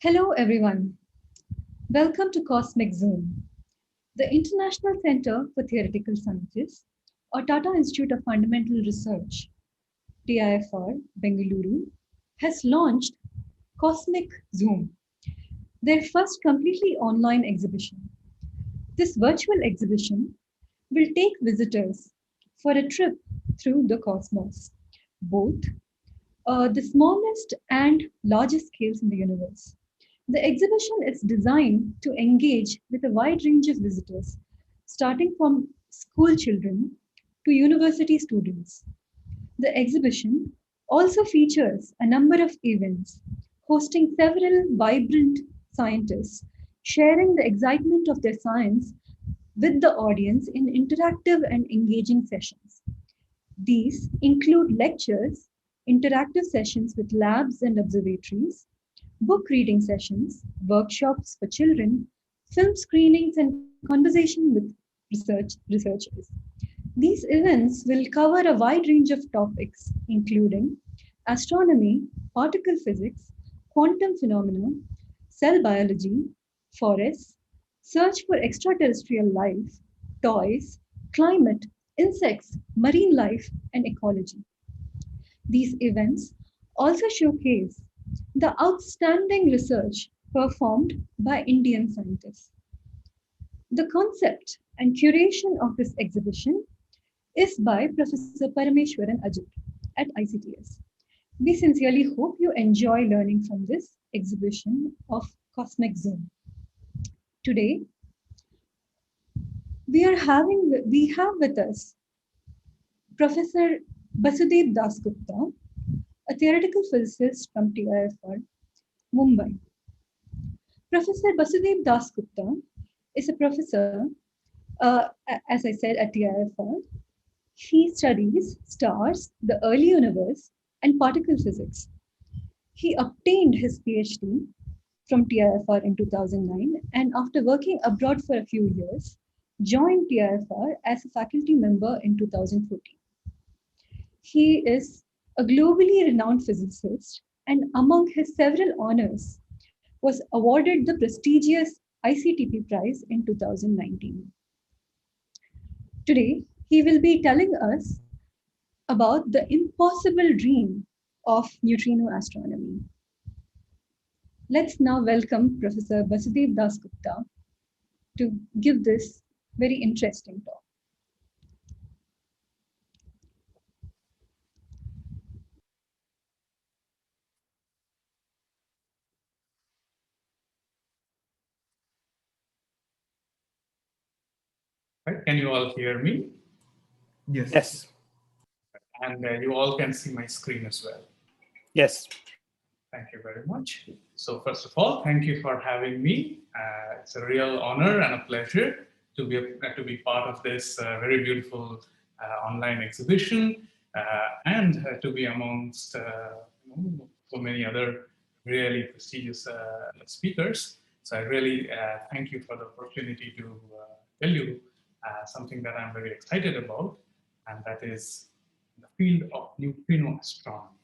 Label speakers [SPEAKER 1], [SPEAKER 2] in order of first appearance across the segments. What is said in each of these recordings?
[SPEAKER 1] Hello, everyone. Welcome to Cosmic Zoom. The International Center for Theoretical Sciences, or Tata Institute of Fundamental Research, TIFR, Bengaluru, has launched Cosmic Zoom, their first completely online exhibition. This virtual exhibition will take visitors for a trip through the cosmos, both the smallest and largest scales in the universe. The exhibition is designed to engage with a wide range of visitors, starting from school children to university students. The exhibition also features a number of events, hosting several vibrant scientists sharing the excitement of their science with the audience in interactive and engaging sessions. These include lectures, interactive sessions with labs and observatories, book reading sessions, workshops for children, film screenings, and conversation with researchers. These events will cover a wide range of topics, including astronomy, particle physics, quantum phenomena, cell biology, forests, search for extraterrestrial life, toys, climate, insects, marine life, and ecology. These events also showcase the outstanding research performed by Indian scientists. The concept and curation of this exhibition is by Professor Parameshwaran Ajit at ICTS. We sincerely hope you enjoy learning from this exhibition of Cosmic Zoom. Today, we have with us Professor Basu Dasgupta, a theoretical physicist from TIFR, Mumbai. Professor Basudev Dasgupta is a professor, as I said, at TIFR. He studies stars, the early universe, and particle physics. He obtained his PhD from TIFR in 2009 and after working abroad for a few years, joined TIFR as a faculty member in 2014. He is a globally renowned physicist and among his several honors was awarded the prestigious ICTP Prize in 2019. Today, he will be telling us about the impossible dream of neutrino astronomy. Let's now welcome Professor Basudev Dasgupta to give this very interesting talk.
[SPEAKER 2] Right? Can you all hear me?
[SPEAKER 3] Yes.
[SPEAKER 4] Yes.
[SPEAKER 2] And you all can see my screen as well.
[SPEAKER 4] Yes.
[SPEAKER 2] Thank you very much. So first of all, thank you for having me. It's a real honor and a pleasure to be part of this very beautiful online exhibition and to be amongst so many other really prestigious speakers. So I really thank you for the opportunity to tell you something that I'm very excited about, and that is the field of neutrino astronomy.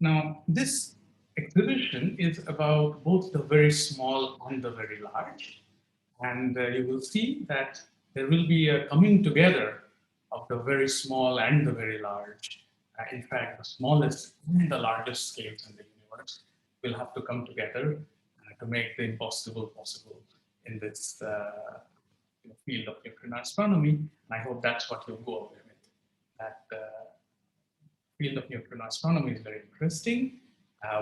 [SPEAKER 2] Now, this exhibition is about both the very small and the very large. And you will see that there will be a coming together of the very small and the very large. In fact, the smallest and the largest scales in the universe will have to come together to make the impossible possible in this field of neutrino astronomy. And I hope that's what you'll go away with. That field of neutrino astronomy is very interesting.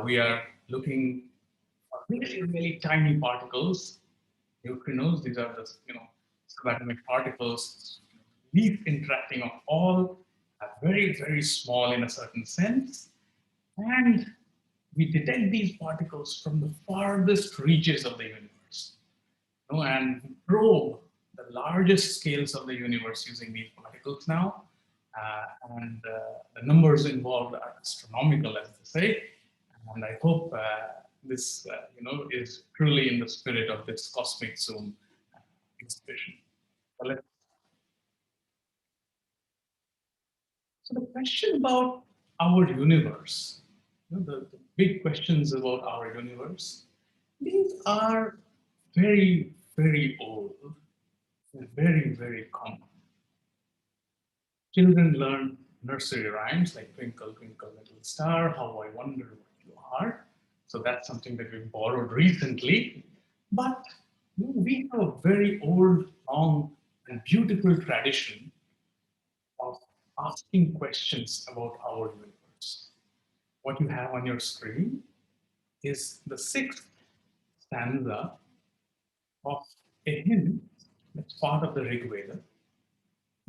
[SPEAKER 2] We are looking at really, really tiny particles, neutrinos. These are the subatomic particles, least interacting of all, very, very small in a certain sense. And we detect these particles from the farthest reaches of the universe, and probe the largest scales of the universe using these particles now. And the numbers involved are astronomical, as they say. And I hope this, is truly in the spirit of this Cosmic Zoom exhibition. So the question about our universe the big questions about our universe, these are very, very old and very, very common. Children learn nursery rhymes like Twinkle, Twinkle, Little Star, How I Wonder What You Are. So that's something that we borrowed recently. But we have a very old, long, and beautiful tradition of asking questions about our universe. What you have on your screen is the sixth stanza of a hymn that's part of the Rig Veda.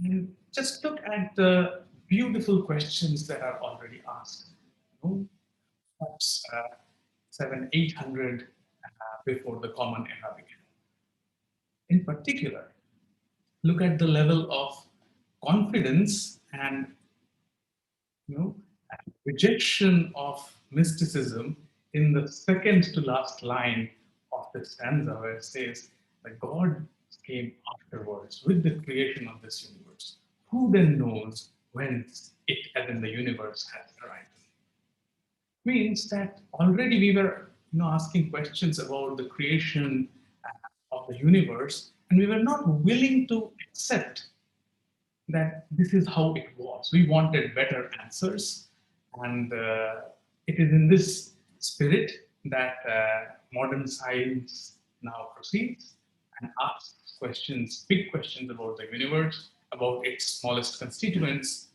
[SPEAKER 2] And just look at the beautiful questions that are already asked. You know, perhaps 800 before the Common Era began. In particular, look at the level of confidence and you know, rejection of mysticism in the second to last line of the stanza, where it says that God came afterwards with the creation of this universe. Who then knows whence it, as in the universe, has arisen? Means that already we were asking questions about the creation of the universe, and we were not willing to accept that this is how it was. We wanted better answers, and it is in this spirit that modern science now proceeds and asks questions, big questions about the universe, about its smallest constituents,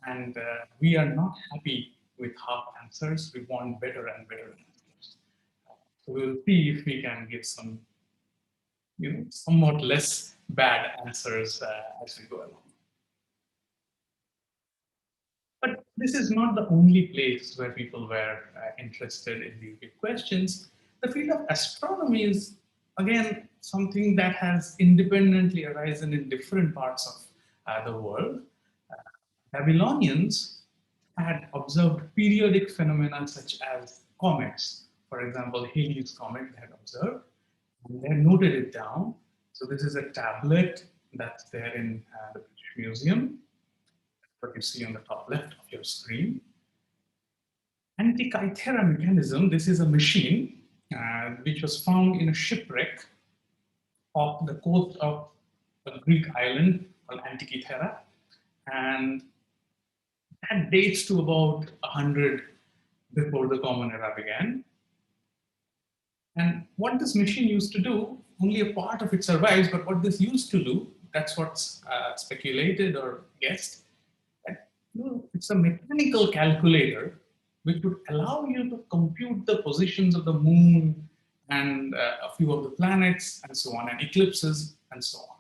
[SPEAKER 2] and we are not happy with half answers. We want better and better answers. So we'll see if we can give some, somewhat less bad answers as we go along. But this is not the only place where people were interested in these big questions. The field of astronomy is, again, something that has independently arisen in different parts of the world. Uh, Babylonians had observed periodic phenomena such as comets. For example, Halley's comet they had observed, and they had noted it down. So this is a tablet that's there in the British Museum, what you see on the top left of your screen. Antikythera mechanism, this is a machine which was found in a shipwreck off the coast of a Greek island called Antikythera. And that dates to about 100 before the Common Era began. And what this machine used to do, only a part of it survives, but what this used to do, that's what's speculated or guessed, it's a mechanical calculator which would allow you to compute the positions of the moon and a few of the planets and so on, and eclipses and so on.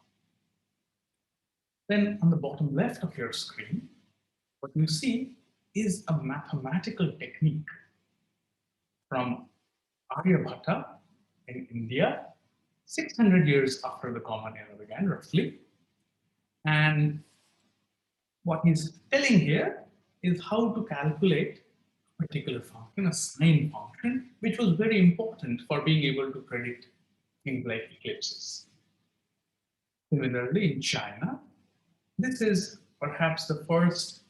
[SPEAKER 2] Then on the bottom left of your screen, what you see is a mathematical technique from Aryabhatta in India, 600 years after the Common Era began, roughly. And what he's telling here is how to calculate a particular function, a sine function, which was very important for being able to predict things like eclipses. Similarly, in China, this is perhaps the first,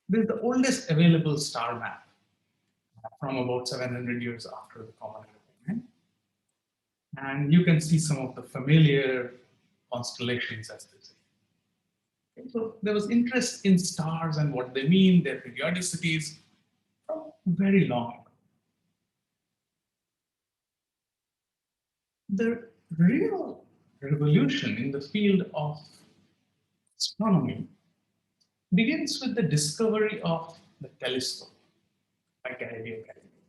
[SPEAKER 2] this is the oldest available star map from about 700 years after the Common Era began. And you can see some of the familiar constellations as they say. So there was interest in stars and what they mean, their periodicities, from very long ago. The real revolution in the field of astronomy begins with the discovery of the telescope by Galileo Galilei.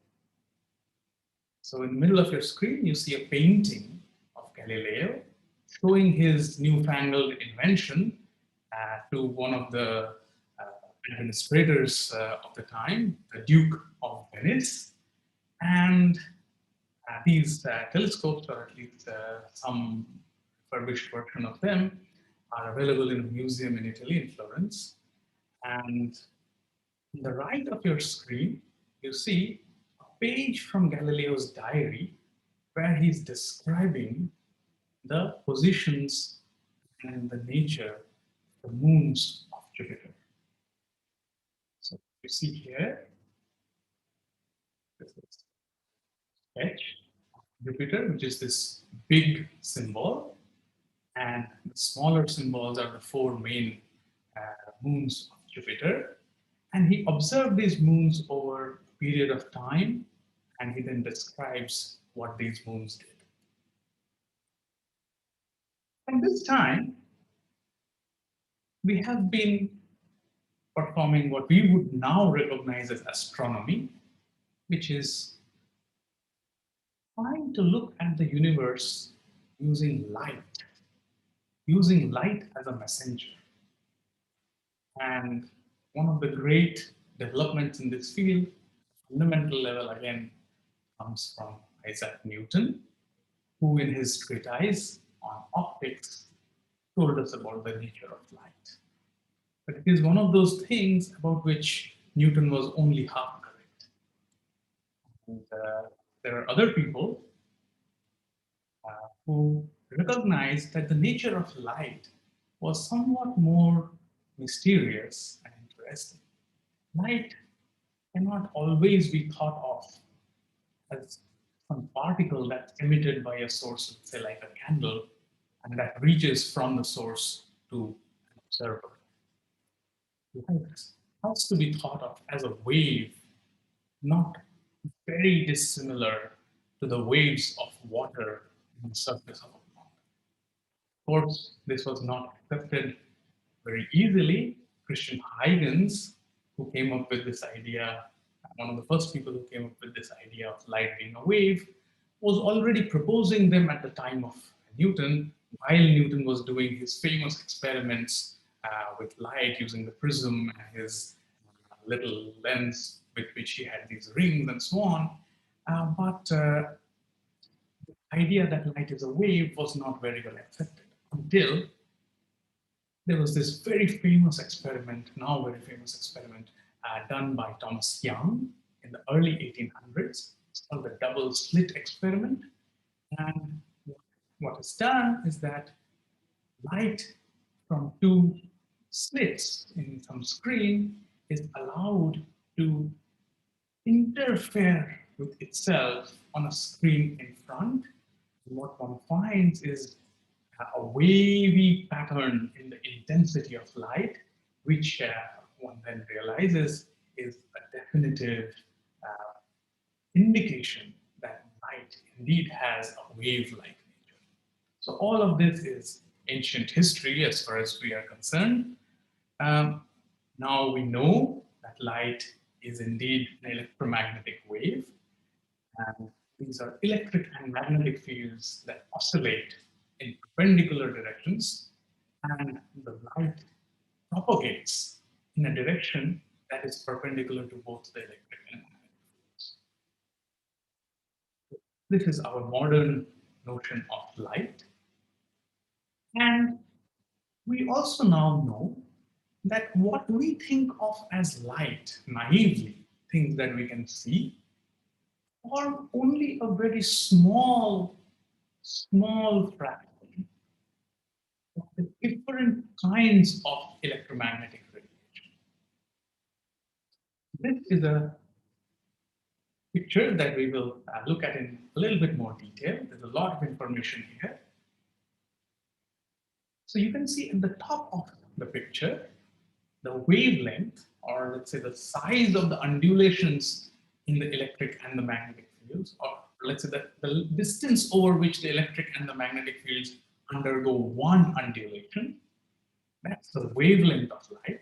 [SPEAKER 2] So in the middle of your screen, you see a painting of Galileo showing his newfangled invention to one of the administrators of the time, the Duke of Venice. And these telescopes, or at least some refurbished version of them, are available in a museum in Italy, in Florence. And on the right of your screen, you see a page from Galileo's diary where he's describing the positions and the nature of the moons of Jupiter. So you see here This is sketch of Jupiter, which is this big symbol, and the smaller symbols are the four main moons of Jupiter. And he observed these moons over a period of time, and he then describes what these moons did. At this time, we have been performing what we would now recognize as astronomy, which is trying to look at the universe using light as a messenger. And one of the great developments in this field, fundamental level again, comes from Isaac Newton, who in his treatise on optics told us about the nature of light. But it is one of those things about which Newton was only half correct. And there are other people who recognized that the nature of light was somewhat more mysterious and interesting. Light cannot always be thought of as some particle that's emitted by a source, say like a candle, and that reaches from the source to an observer. Light has to be thought of as a wave, not very dissimilar to the waves of water on the surface of a pond. Of course, this was not accepted very easily. Christian Huygens, who came up with this idea, one of the first people who came up with this idea of light being a wave, was already proposing them at the time of Newton, while Newton was doing his famous experiments with light using the prism and his little lens with which he had these rings and so on. But the idea that light is a wave was not very well accepted until there was this very famous experiment, now very famous experiment, done by Thomas Young in the early 1800s. It's called the double slit experiment. And what is done is that light from two slits in some screen is allowed to interfere with itself on a screen in front. And what one finds is a wavy pattern in the intensity of light, which one then realizes is a definitive indication that light indeed has a wave-like nature. So all of this is ancient history as far as we are concerned. Now we know that light is indeed an electromagnetic wave, and these are electric and magnetic fields that oscillate in perpendicular directions, and the light propagates in a direction that is perpendicular to both the electric and magnetic fields. This is our modern notion of light. And we also now know that what we think of as light, naively, things that we can see, are only a very small fraction of the different kinds of electromagnetic radiation. This is a picture that we will look at in a little bit more detail. There's a lot of information here. So you can see at the top of the picture, the wavelength, or let's say the size of the undulations in the electric and the magnetic fields, or let's say the distance over which the electric and the magnetic fields undergo one undulation. That's the wavelength of light.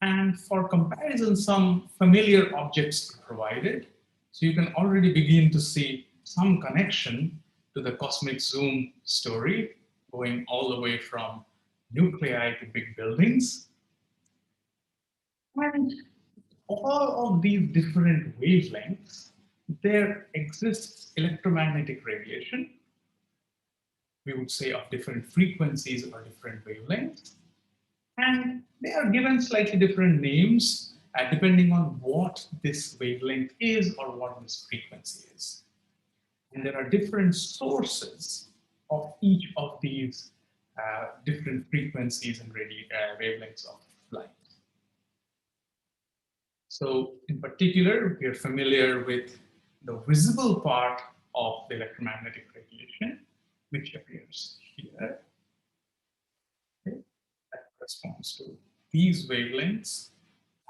[SPEAKER 2] And for comparison, some familiar objects are provided. So you can already begin to see some connection to the cosmic zoom story, going all the way from nuclei to big buildings. And all of these different wavelengths, there exists electromagnetic radiation, we would say of different frequencies or different wavelengths. And they are given slightly different names depending on what this wavelength is or what this frequency is. And there are different sources of each of these different frequencies and wavelengths of light. So in particular, we are familiar with the visible part of the electromagnetic radiation, which appears here. Okay? That corresponds to these wavelengths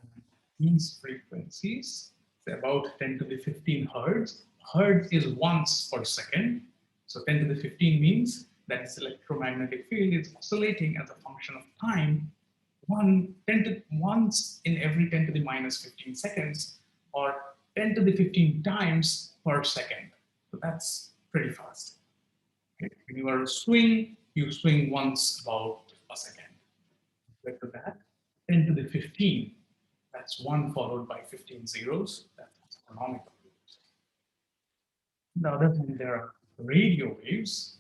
[SPEAKER 2] and these frequencies. It's about 10 to the 15 hertz. Hertz is once per second. So 10 to the 15 means that this electromagnetic field is oscillating as a function of time once in every 10 to the minus 15 seconds, or 10 to the 15 times per second. So that's pretty fast. Okay? When you are you swing once about a second. Compared to that, 10 to the 15, that's 1 followed by 15 zeros. That's astronomical. On the other hand, there are radio waves.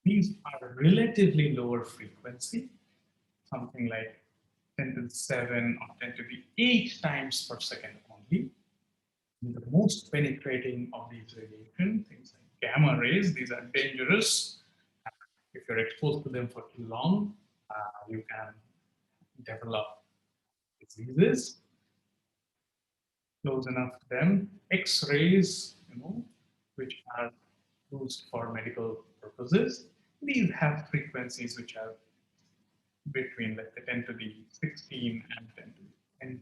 [SPEAKER 2] These are relatively lower frequency, something like 10 to the 7 or 10 to the 8 times per second only. And the most penetrating of these radiation, things like gamma rays, these are dangerous. If you're exposed to them for too long, you can develop diseases. Close enough to them, X-rays, which are used for medical purposes. These have frequencies which are between, let's say, 10 to the 16 and 10 to the 20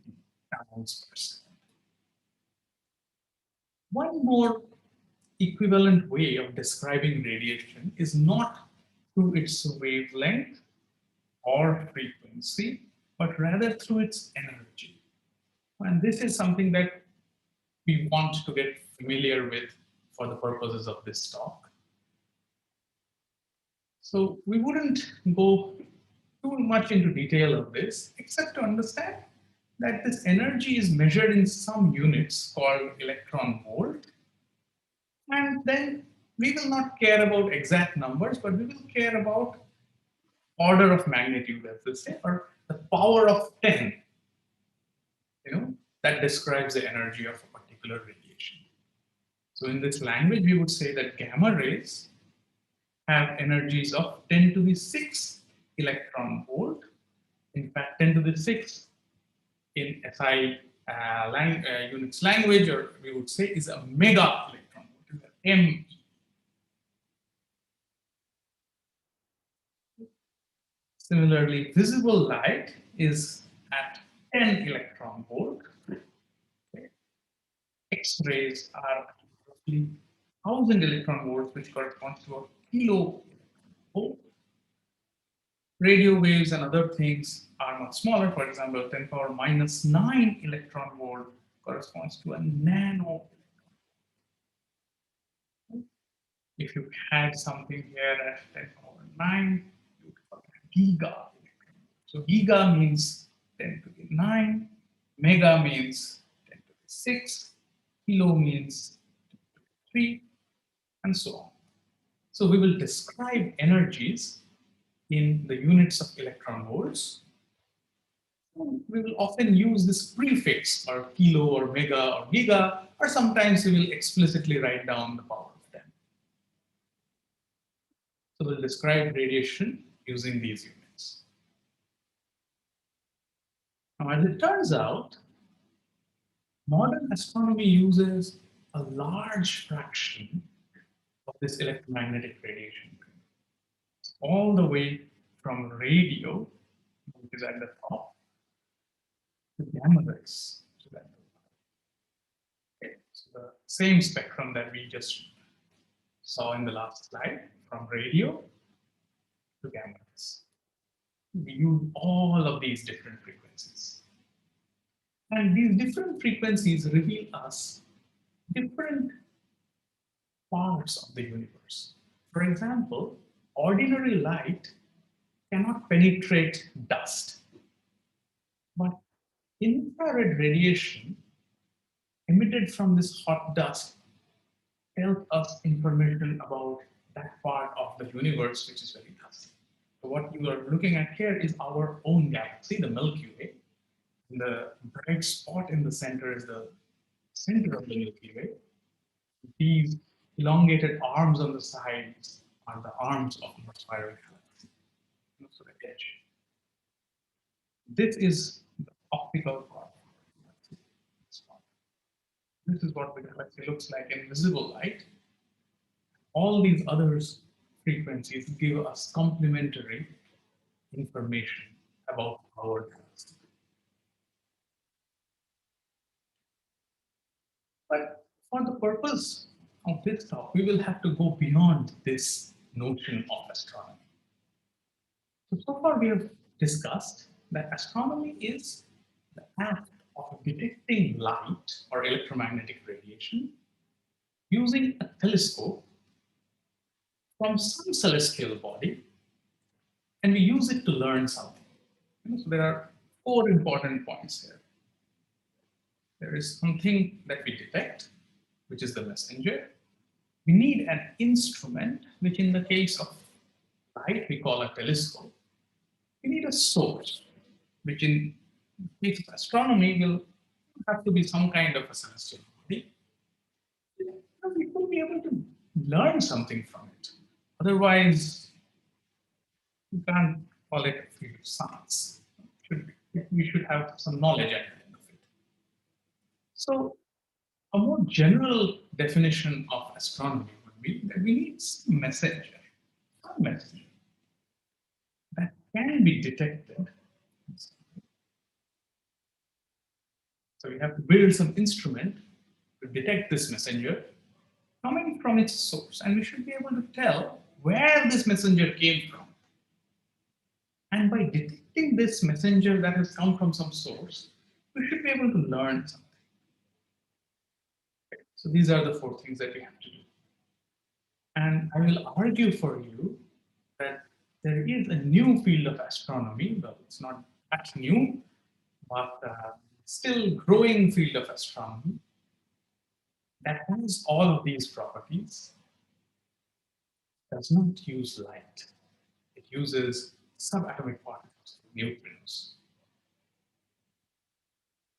[SPEAKER 2] pounds per second. One more equivalent way of describing radiation is not through its wavelength or frequency, but rather through its energy. And this is something that we want to get familiar with for the purposes of this talk. So we wouldn't go too much into detail of this, except to understand that this energy is measured in some units called electron volt. And then we will not care about exact numbers, but we will care about order of magnitude, as they say, or the power of 10, that describes the energy of a particular radiation. So in this language, we would say that gamma rays have energies of 10 to the 6 electron volt. In fact, 10 to the 6 in SI units language, or we would say, is a mega electron volt, ME. Similarly, visible light is at 10 electron volt. Okay. X-rays are roughly 1000 electron volts, which corresponds to a kilo volt. Radio waves and other things are much smaller. For example, 10 power minus 9 electron volt corresponds to a nano. If you had something here at 10 power 9, you would call it giga. So giga means 10 to the 9, mega means 10 to the 6, kilo means 10 to the 3, and so on. So we will describe energies in the units of electron volts. We will often use this prefix, or kilo or mega or giga, or sometimes we will explicitly write down the power of 10. So we'll describe radiation using these units. Now, as it turns out, modern astronomy uses a large fraction of this electromagnetic radiation, all the way from radio, which is at the top, to gamma rays. Okay. So the same spectrum that we just saw in the last slide, from radio to gamma rays. We use all of these different frequencies. And these different frequencies reveal us different parts of the universe. For example, ordinary light cannot penetrate dust, but infrared radiation emitted from this hot dust tells us information about that part of the universe which is very dusty. So what you are looking at here is our own galaxy, the Milky Way. And the bright spot in the center is the center of the Milky Way. These elongated arms on the sides are the arms of our spiral galaxy. So the edge. This is the optical part. This is what the galaxy looks like in visible light. All these other frequencies give us complementary information about our galaxy. But for the purpose of this talk, we will have to go beyond this notion of astronomy. So far we have discussed that astronomy is the act of detecting light or electromagnetic radiation using a telescope from some celestial body, and we use it to learn something. So there are four important points here. There is something that we detect, which is the messenger. We need an instrument, which in the case of light we call a telescope. We need a source, which in the case of astronomy will have to be some kind of a celestial body. We could be able to learn something from it. Otherwise, you can't call it a field of science. We should have some knowledge at the end of it. So a more general definition of astronomy would be that we need some messenger that can be detected. So we have to build some instrument to detect this messenger coming from its source, and we should be able to tell where this messenger came from. And by detecting this messenger that has come from some source, we should be able to learn something. Okay. So these are the four things that we have to do. And I will argue for you that there is a new field of astronomy. Well, it's not that new, but still growing field of astronomy that has all of these properties, does not use light. It uses subatomic particles, neutrinos.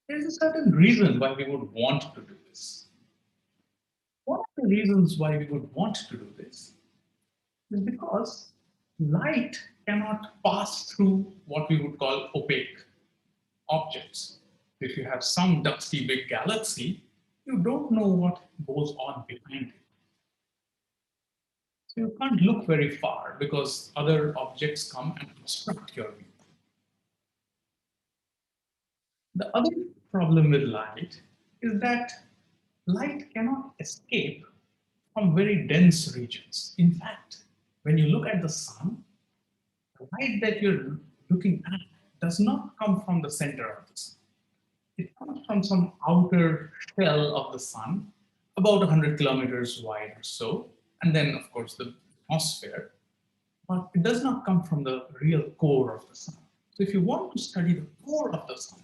[SPEAKER 2] There's a certain reason why we would want to do this. One of the reasons why we would want to do this is because light cannot pass through what we would call opaque objects. If you have some dusty big galaxy, you don't know what goes on behind it. So you can't look very far because other objects come and obstruct your view. The other problem with light is that light cannot escape from very dense regions. In fact, when you look at the sun, the light that you're looking at does not come from the center of the sun. It comes from some outer shell of the sun, about 100 kilometers wide or so, and then, of course, the atmosphere. But it does not come from the real core of the sun. So if you want to study the core of the sun,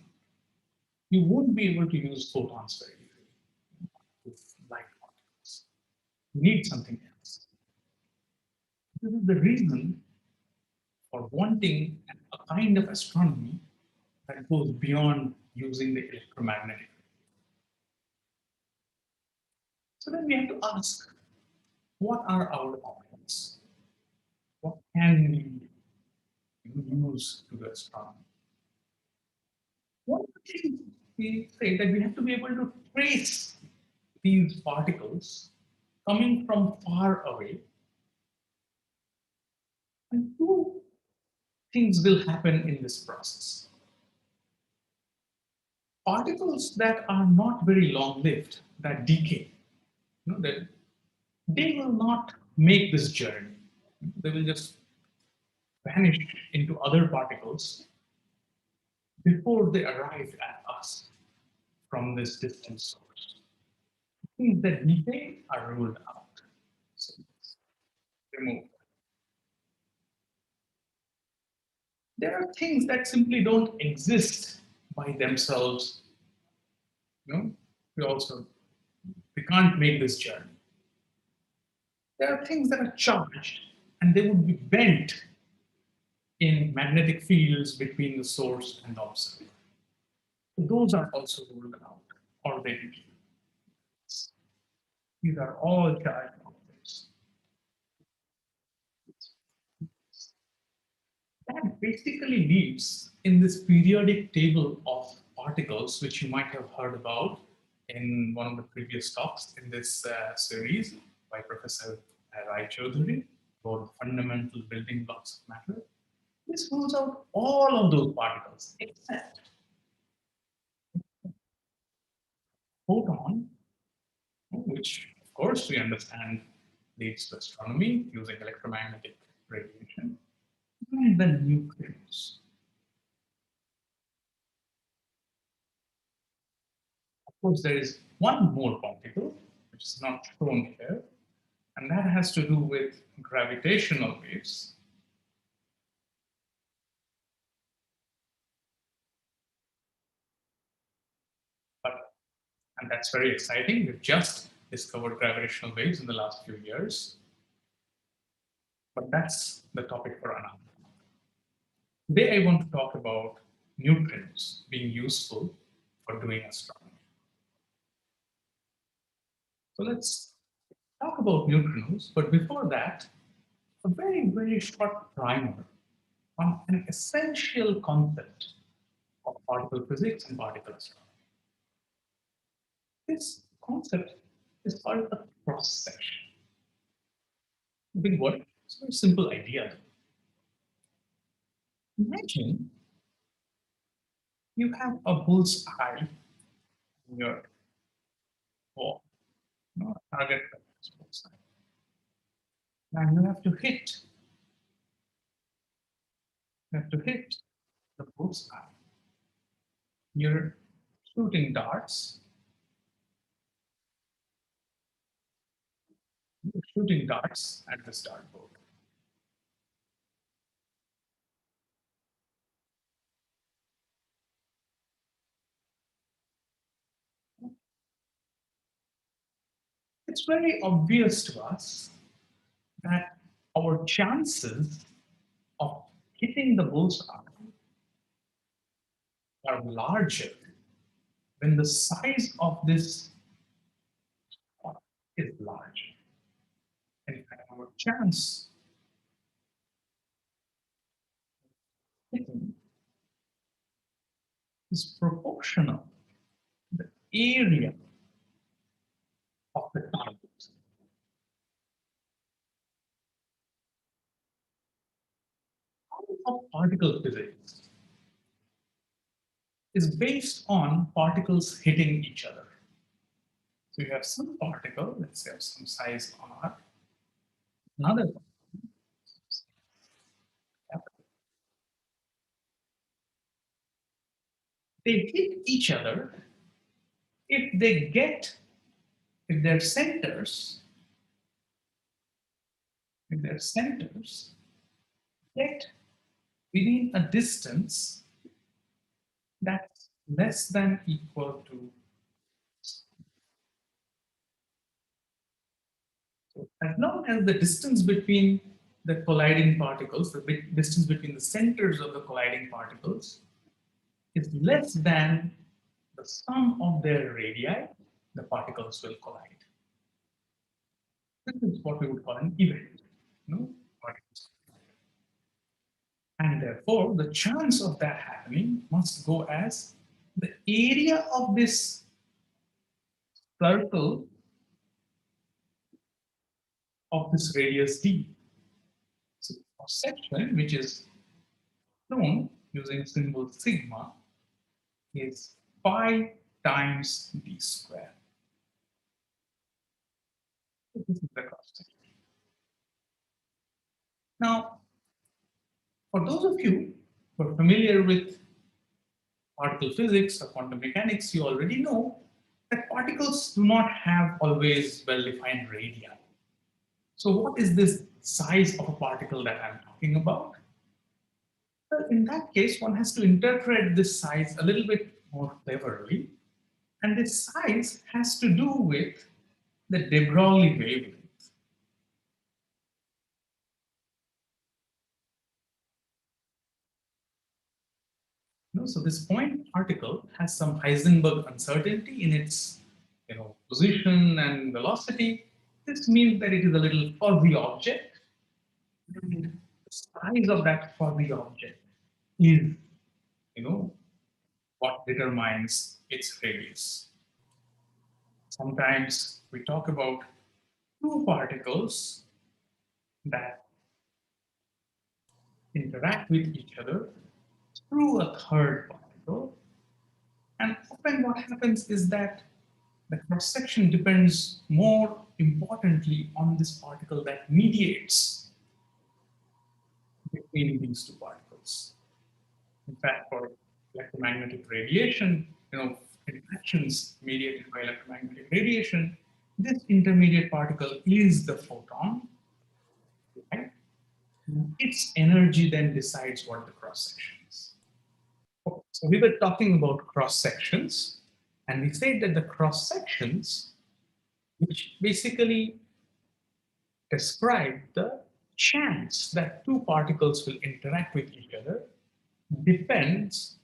[SPEAKER 2] you won't be able to use photons very easily with light particles. You need something else. This is the reason for wanting a kind of astronomy that goes beyond using the electromagnetic. So then we have to ask, what are our options? What can we use to do astronomy? One thing we say that we have to be able to trace these particles coming from far away. And two things will happen in this process. Particles that are not very long-lived, that decay, that they will not make this journey. They will just vanish into other particles before they arrive at us from this distant source. Things that decay are ruled out. So removed. There are things that simply don't exist by themselves. We also we can't make this journey. There are things that are charged and they would be bent in magnetic fields between the source and the observer. So those are also ruled out already. These are all charged objects. That basically leaves in this periodic table of particles, which you might have heard about, in one of the previous talks in this series by Professor Rai Chaudhuri about fundamental building blocks of matter. This rules out all of those particles except photon, which of course we understand leads to astronomy using electromagnetic radiation, and the neutrinos. Of course, there is one more particle, which is not shown here, and that has to do with gravitational waves. And that's very exciting. We've just discovered gravitational waves in the last few years. But that's the topic for another. Today, I want to talk about neutrinos being useful for doing astronomy. So let's talk about neutrinos. But before that, a very, very short primer on an essential concept of particle physics and particle astronomy. This concept is called a cross section. Big word. It's a very simple idea. Imagine you have a bull's eye in your wall, target practice bull's eye. And you have to hit the bull's eye. You're shooting darts, at this dartboard. It's very obvious to us that our chances of hitting the bull's eye are larger when the size of this spot is large. In fact, our chance of hitting is proportional to the area of the target. Of particle physics is based on particles hitting each other. So you have some particle, let's say of some size r, another one. They hit each other if they get, if their centers, get within a distance that's less than equal to. So as long as the distance between the colliding particles, the distance between the centers of the colliding particles is less than the sum of their radii, the particles will collide. This is what we would call an event. Particles. And therefore, the chance of that happening must go as the area of this circle of this radius d. So cross section, which is shown using symbol sigma, is pi times d square. So this is the cross section. Now, for those of you who are familiar with particle physics or quantum mechanics, you already know that particles do not have always well-defined radii. So what is this size of a particle that I'm talking about? Well, in that case, one has to interpret this size a little bit more cleverly. And this size has to do with the de Broglie wavelength. So this point particle has some Heisenberg uncertainty in its position and velocity. This means that it is a little fuzzy object. And the size of that fuzzy object is, what determines its radius. Sometimes we talk about two particles that interact with each other through a third particle. And often what happens is that the cross-section depends more importantly on this particle that mediates between these two particles. In fact, for electromagnetic radiation, interactions mediated by electromagnetic radiation, this intermediate particle is the photon, right? Its energy then decides what the cross-section is. So we were talking about cross-sections, and we said that the cross-sections, which basically describe the chance that two particles will interact with each other, depends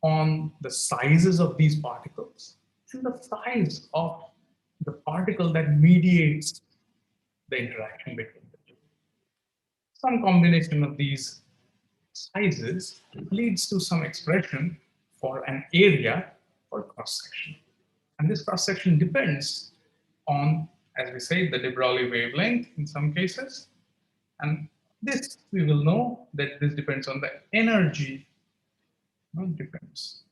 [SPEAKER 2] on the sizes of these particles and the size of the particle that mediates the interaction between the two. Some combination of these sizes leads to some expression for an area or cross-section. And this cross-section depends on, as we say, the de Broglie wavelength in some cases. And this, we will know that this depends on the energy. Depends.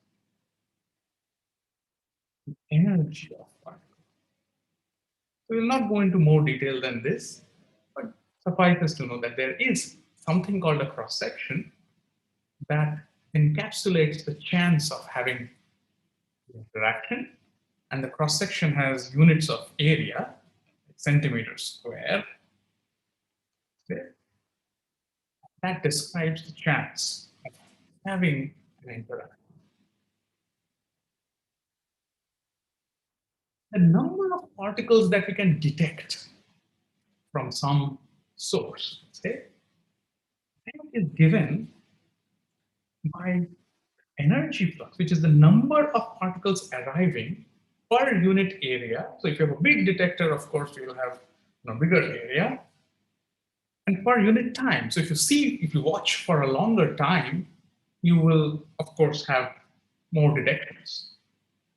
[SPEAKER 2] The energy of particle. We will not go into more detail than this, but suffice us to know that there is something called a cross-section that encapsulates the chance of having interaction, and the cross-section has units of area, centimeters square. That describes the chance of having an interaction. The number of particles that we can detect from some source, say, is given by energy flux, which is the number of particles arriving per unit area. So if you have a big detector, of course, you will have a bigger area. And per unit time. So if you watch for a longer time, you will, of course, have more detectors.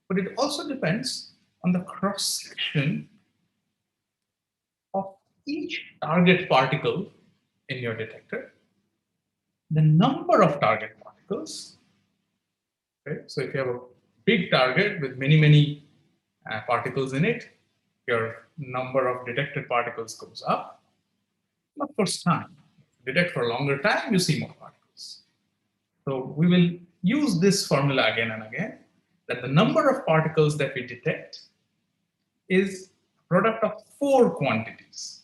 [SPEAKER 2] But it also depends on the cross-section of each target particle in your detector, the number of target particles. Okay? So if you have a big target with many particles in it, your number of detected particles goes up. And of course, time. Detect for a longer time, you see more particles. So we will use this formula again and again, that the number of particles that we detect is a product of four quantities.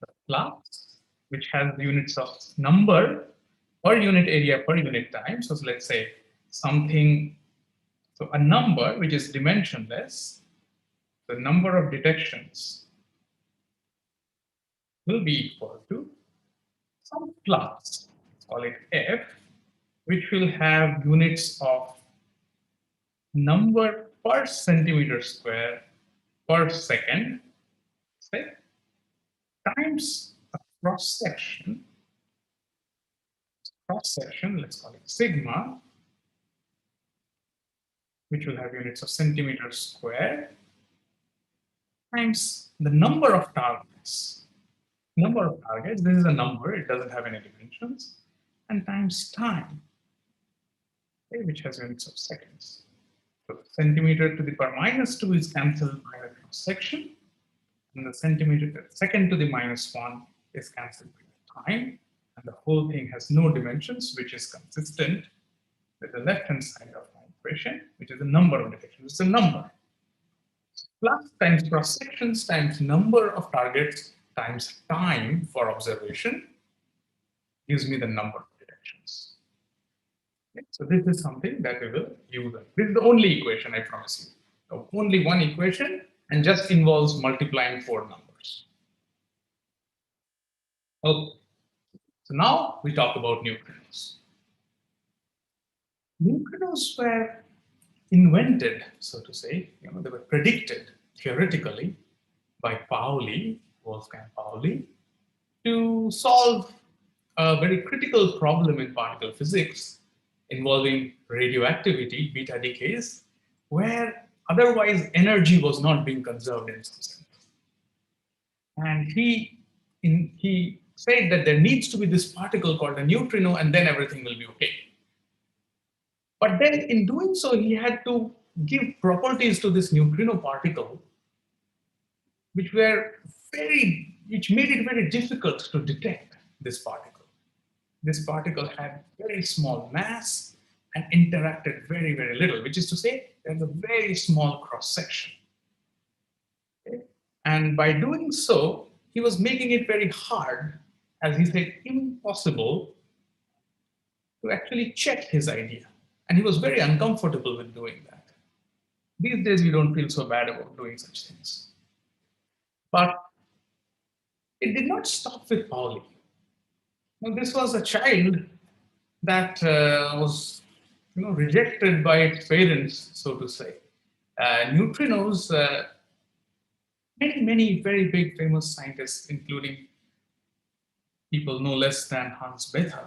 [SPEAKER 2] The flux, which has the units of number per unit area per unit time. So let's say something, so a number which is dimensionless, the number of detections will be equal to some flux, let's call it F, which will have units of number per centimeter square per second, say, times a cross-section, let's call it sigma, which will have units of centimeter square, times the number of targets. Number of targets, this is a number, it doesn't have any dimensions, and times time, okay, which has units of seconds. So centimeter to the power minus 2 is cancelled by the cross section, and the second to the minus 1 is cancelled by the time, and the whole thing has no dimensions, which is consistent with the left-hand side of my equation, which is the number of detections. It's a number. Flux times cross sections times number of targets times time for observation gives me the number of detections. Okay, so this is something that we will use. This is the only equation, I promise you. So only one equation and just involves multiplying four numbers. Okay, so now we talk about neutrinos. Neutrinos were invented, so to say, they were predicted theoretically by Pauli, Wolfgang Pauli, to solve a very critical problem in particle physics involving radioactivity, beta decays, where Otherwise, energy was not being conserved in some sense. And he said that there needs to be this particle called a neutrino, and then everything will be okay. But then in doing so, he had to give properties to this neutrino particle, which were which made it very difficult to detect this particle. This particle had very small mass and interacted very, very little, which is to say, there's a very small cross section. Okay? And by doing so, he was making it very hard, as he said, impossible to actually check his idea. And he was very uncomfortable with doing that. These days, we don't feel so bad about doing such things. But it did not stop with Pauli. Now, this was a child that was rejected by its parents, so to say. Neutrinos, many very big famous scientists, including people no less than Hans Bethe,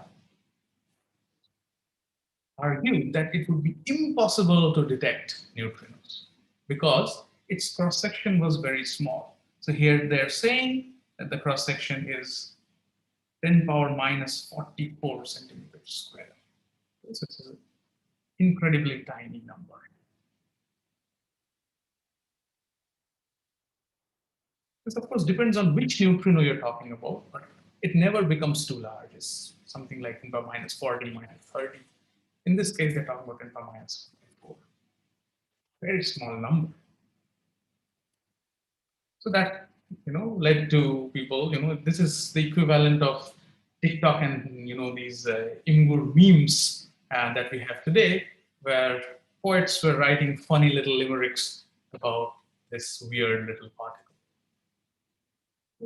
[SPEAKER 2] argued that it would be impossible to detect neutrinos because its cross section was very small. So here they're saying that the cross section is 10 power minus 44 centimeters square. So it's an incredibly tiny number. This, of course, depends on which neutrino you're talking about, but it never becomes too large. It's something like 10 power minus 40, minus 30. In this case, they're talking about 10 power minus 44. Very small number. So that led to people. This is the equivalent of TikTok and these Imgur memes that we have today, where poets were writing funny little limericks about this weird little particle.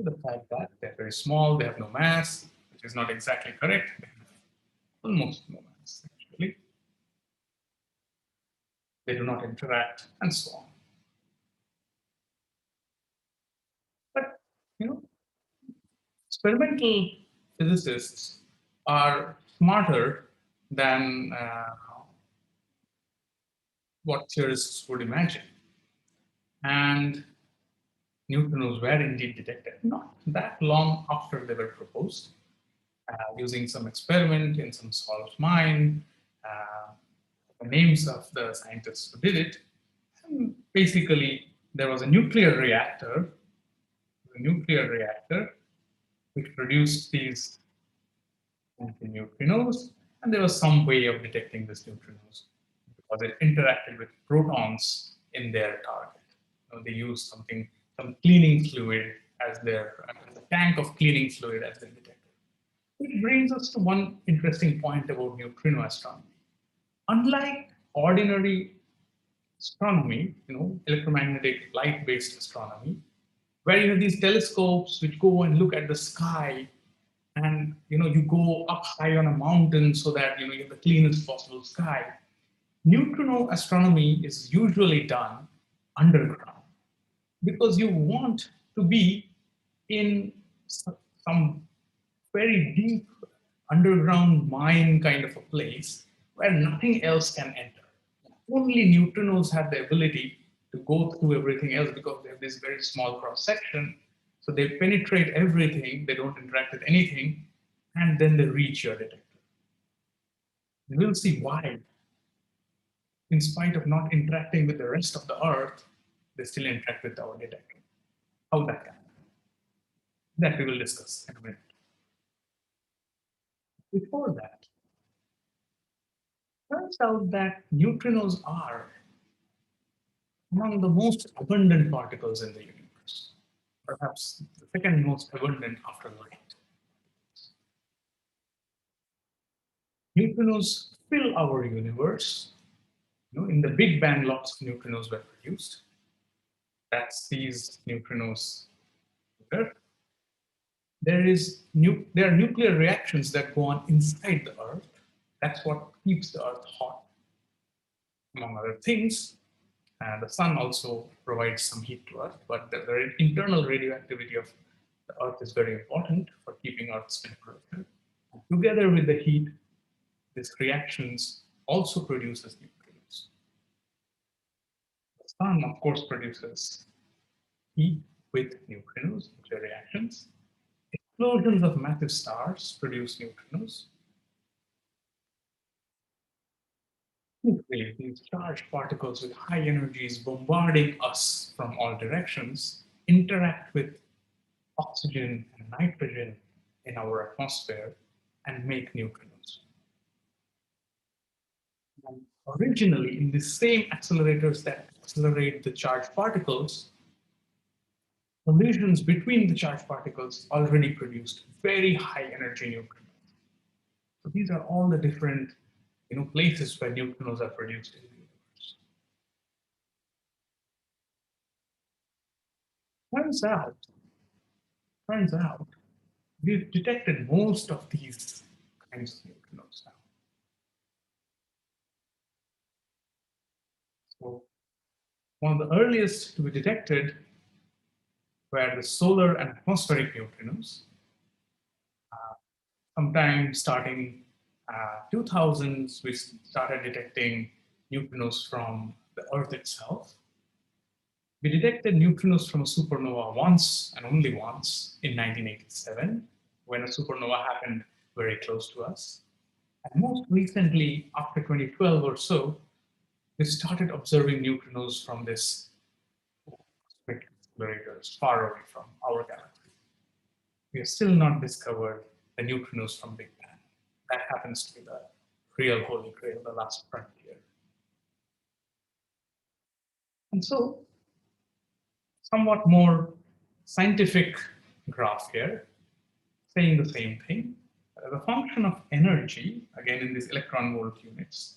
[SPEAKER 2] The fact that they're very small, they have no mass, which is not exactly correct. They have almost no mass, actually. They do not interact, and so on. But, experimental physicists are smarter than what theorists would imagine. And neutrinos were indeed detected, not that long after they were proposed, using some experiment in some solved mind, the names of the scientists who did it. And basically, there was a nuclear reactor, which produced these neutrinos, and there was some way of detecting these neutrinos because it interacted with protons in their target. They used some cleaning fluid as a tank of cleaning fluid as their detector. Which brings us to one interesting point about neutrino astronomy. Unlike ordinary astronomy, electromagnetic light-based astronomy, where you have these telescopes which go and look at the sky, and you go up high on a mountain so that you have the cleanest possible sky. Neutrino astronomy is usually done underground because you want to be in some very deep underground mine kind of a place where nothing else can enter. Only neutrinos have the ability to go through everything else because they have this very small cross section. So they penetrate everything, they don't interact with anything, and then they reach your detector. And we'll see why, in spite of not interacting with the rest of the Earth, they still interact with our detector. How that can happen. That we will discuss in a minute. Before that, it turns out that neutrinos are among the most abundant particles in the universe, perhaps the second most abundant after light. Neutrinos fill our universe. In the Big Bang, lots of neutrinos were produced. That's these neutrinos here. There are nuclear reactions that go on inside the Earth. That's what keeps the Earth hot, among other things. The sun also provides some heat to Earth, but the internal radioactivity of the Earth is very important for keeping Earth's temperature. Together with the heat, these reactions also produces neutrinos. Sun, of course, produces heat with neutrinos, nuclear reactions. Explosions of massive stars produce neutrinos. These charged particles with high energies bombarding us from all directions interact with oxygen and nitrogen in our atmosphere and make neutrinos. And originally, in the same accelerators that accelerate the charged particles, collisions between the charged particles already produced very high energy neutrinos. So these are all the different places where neutrinos are produced in the universe. Turns out, turns out, we've detected most of these kinds of neutrinos now. So one of the earliest to be detected were the solar and atmospheric neutrinos. Sometime starting 2000s, we started detecting neutrinos from the Earth itself. We detected neutrinos from a supernova once and only once in 1987, when a supernova happened very close to us. And most recently, after 2012 or so, we started observing neutrinos from this accelerators far away from our galaxy. We have still not discovered the neutrinos from Big Bang. That happens to be the real holy grail, the last frontier. And so, somewhat more scientific graph here, saying the same thing. The function of energy, again in these electron volt units,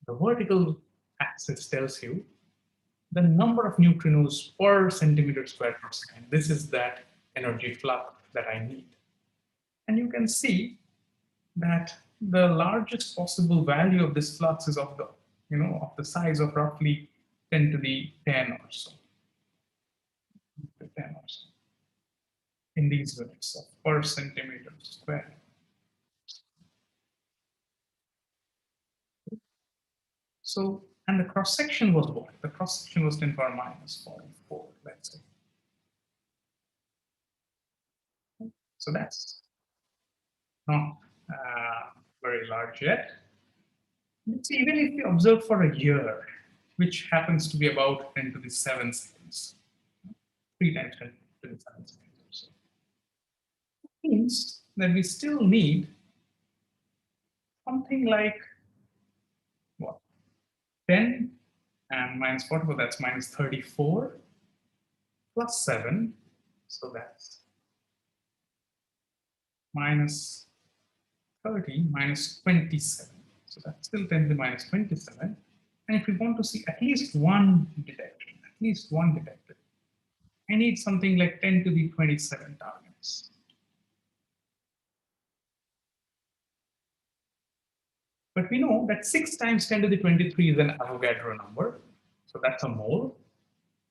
[SPEAKER 2] the vertical axis tells you the number of neutrinos per centimeter squared per second. This is that energy flux that I need. And you can see that the largest possible value of this flux is of the size of roughly 10 to the 10 or so. 10 or so. In these units of per centimeter squared. So, and the cross section was what? The cross section was 10 power minus 44, let's say. So that's not very large yet. Let's see, even if you observe for a year, which happens to be about 10 to the 7 seconds, 3 times 10 to the 7 seconds or so, means that we still need something like what? 10 and minus 44, that's minus 34, plus 7, so that's minus 30 minus 27. So that's still 10 to the minus 27. And if we want to see at least one detection, I need something like 10 to the 27 targets. But we know that 6 times 10 to the 23 is an Avogadro number. So that's a mole.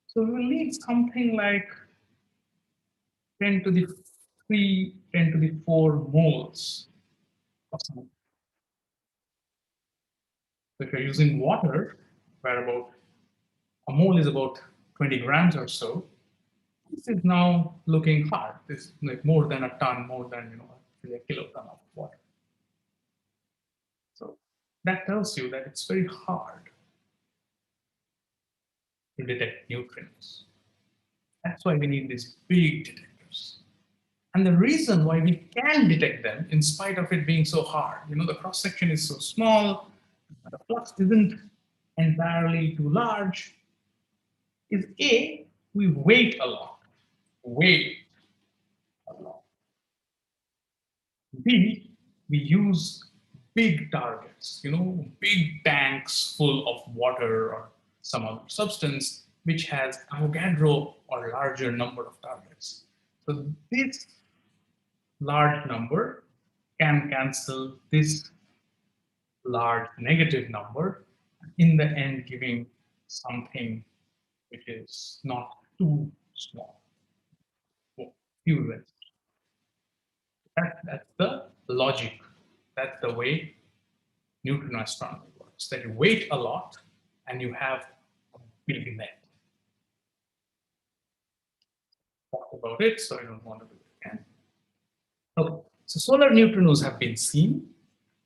[SPEAKER 2] So we will need something like 10 to the 3, 10 to the 4 moles of some. So if you're using water, where about a mole is about 20 grams or so, this is now looking hard. This is like more than a ton, more than a kiloton of water. So that tells you that it's very hard to detect neutrinos. That's why we need these big detectors. And the reason why we can detect them, in spite of it being so hard, the cross section is so small, the flux isn't entirely too large, is A, we wait a lot. Wait a lot. B, we use big targets, big tanks full of water or some other substance which has Avogadro or larger number of targets. So this large number can cancel this large negative number, in the end giving something which is not too small. Few less. That's the logic. That's the way Neutrino astronomy works. That you wait a lot and you have a will be met. Talked about it, so I don't want to do it again. Okay, so solar neutrinos have been seen,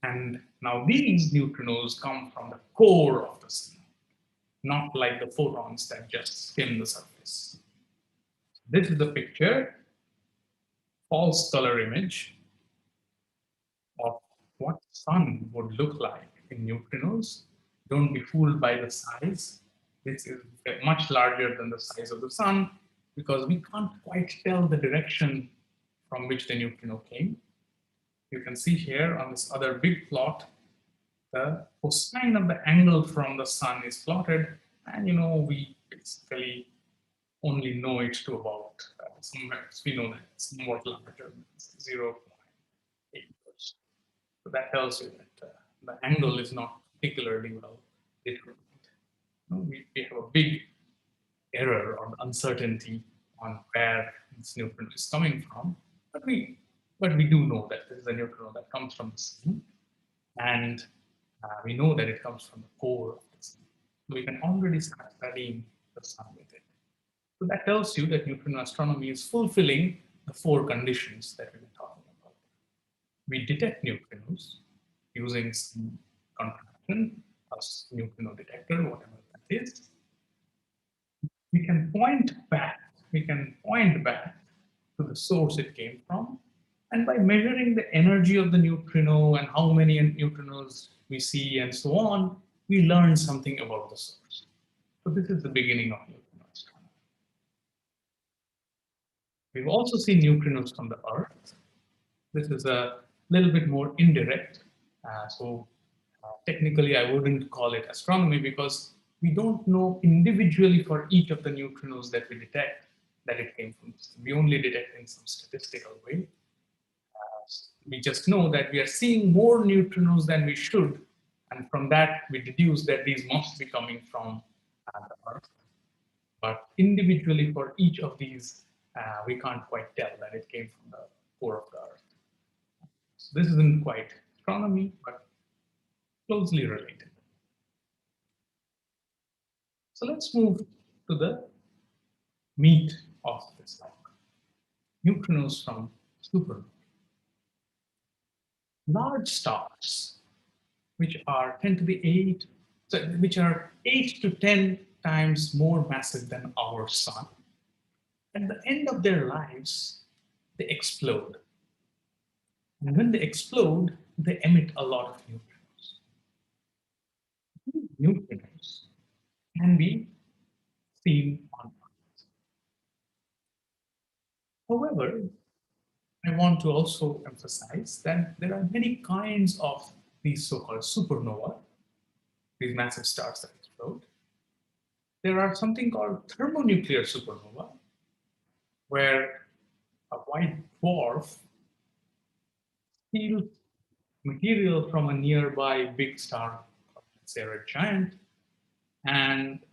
[SPEAKER 2] and now these neutrinos come from the core of the sun, not like the photons that just skim the surface. This is the picture, false color image of what sun would look like in neutrinos. Don't be fooled by the size. This is much larger than the size of the sun because we can't quite tell the direction from which the neutrino came. You can see here on this other big plot, the cosine of the angle from the sun is plotted, and we basically only know it to about we know that it's somewhat larger than 0.8. So that tells you that the angle is not particularly well determined. We have a big error or uncertainty on where this neutrino is coming from, but we do know that this is a neutrino that comes from the sun, and we know that it comes from the core of the sun. So we can already start studying the sun with it. So that tells you that neutrino astronomy is fulfilling the four conditions that we've been talking about. We detect neutrinos using some contraption, a neutrino detector, whatever that is. We can point back to the source it came from, and by measuring the energy of the neutrino and how many neutrinos we see and so on, we learn something about the source. So this is the beginning of neutrino astronomy. We've also seen neutrinos from the Earth. This is a little bit more indirect. Technically, I wouldn't call it astronomy because we don't know individually for each of the neutrinos that we detect that it came from the sun. We only detect in some statistical way. We just know that we are seeing more neutrinos than we should, and from that we deduce that these must be coming from the Earth. But individually for each of these, we can't quite tell that it came from the core of the Earth. So this isn't quite astronomy, but closely related. So let's move to the meat of this talk. Neutrinos from supernovae. Large stars, which are 10 to the 8, which are 8 to 10 times more massive than our sun. At the end of their lives, they explode. And when they explode, they emit a lot of neutrinos. Neutrinos can be seen on Earth. However, I want to also emphasize that there are many kinds of these so-called supernova, these massive stars that explode. There are something called thermonuclear supernova, where a white dwarf steals material from a nearby big star, let's say a red giant, and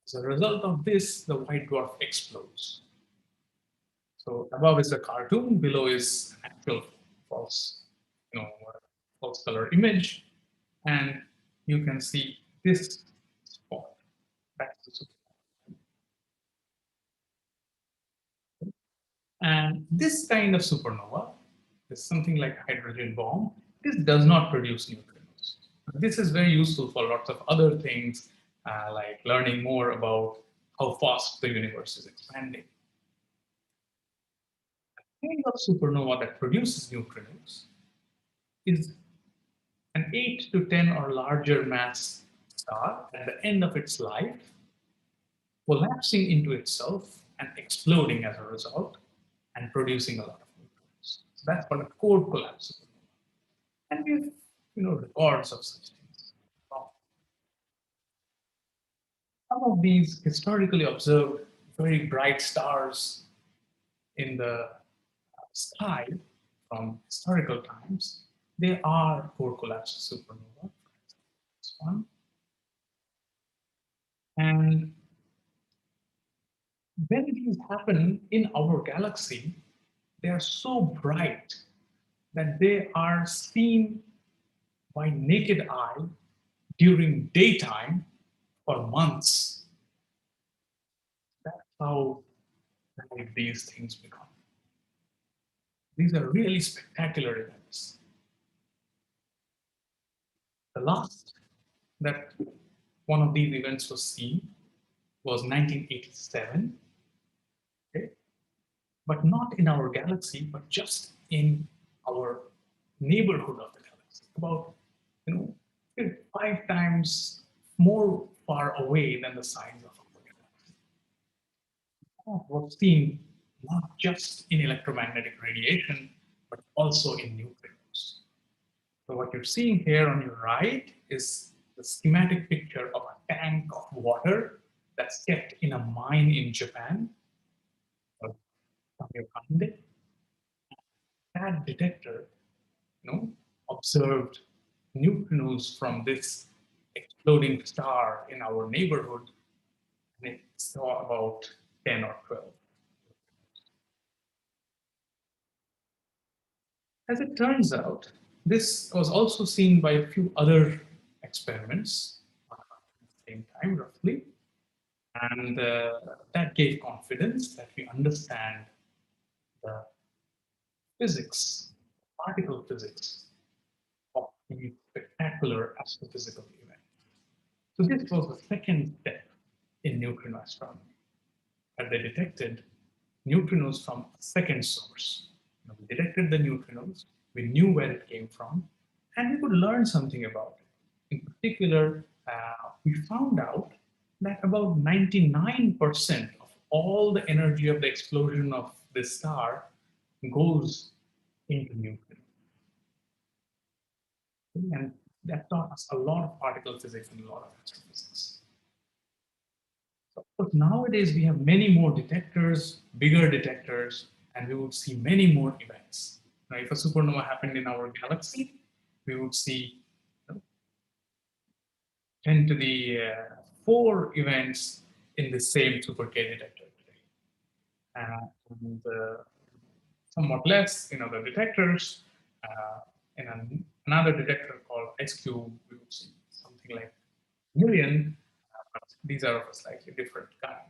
[SPEAKER 2] as a result of this, the white dwarf explodes. So above is a cartoon, below is an actual false, false color image, and you can see this spot. That's the supernova. And this kind of supernova is something like a hydrogen bomb. This does not produce neutrinos. This is very useful for lots of other things, like learning more about how fast the universe is expanding. The kind of supernova that produces neutrinos is an 8 to 10 or larger mass star at the end of its life, collapsing into itself and exploding as a result, and producing a lot of neutrinos. So that's called a core collapse. And we have, records of such things. Some of these historically observed very bright stars in the sky from historical times, they are core collapse supernova. This one. And when these happen in our galaxy, they are so bright that they are seen by naked eye during daytime for months That's how bright these things become. These are really spectacular events. The last that one of these events was seen was 1987, okay? But not in our galaxy, but just in our neighborhood of the galaxy, about, you know, 5 times more far away than the size of our galaxy. Was seen not just in electromagnetic radiation, but also in neutrinos. So what you're seeing here on your right is the schematic picture of a tank of water that's kept in a mine in Japan. That detector, observed neutrinos from this exploding star in our neighborhood, and it saw about 10 or 12. As it turns out, this was also seen by a few other experiments at the same time, roughly, and that gave confidence that we understand the physics, particle physics of the spectacular astrophysical event. So this was the second step in neutrino astronomy, that they detected neutrinos from a second source. We detected the neutrinos, we knew where it came from, and we could learn something about it. In particular, we found out that about 99% of all the energy of the explosion of this star goes into neutrinos. And that taught us a lot of particle physics and a lot of astrophysics. So, of course, nowadays we have many more detectors, bigger detectors, and we would see many more events. Now, if a supernova happened in our galaxy, we would see 10 to the 4 events in the same super K detector today. And somewhat less in other detectors. In another detector called IceCube, we would see something like a million, but these are of a slightly different kind.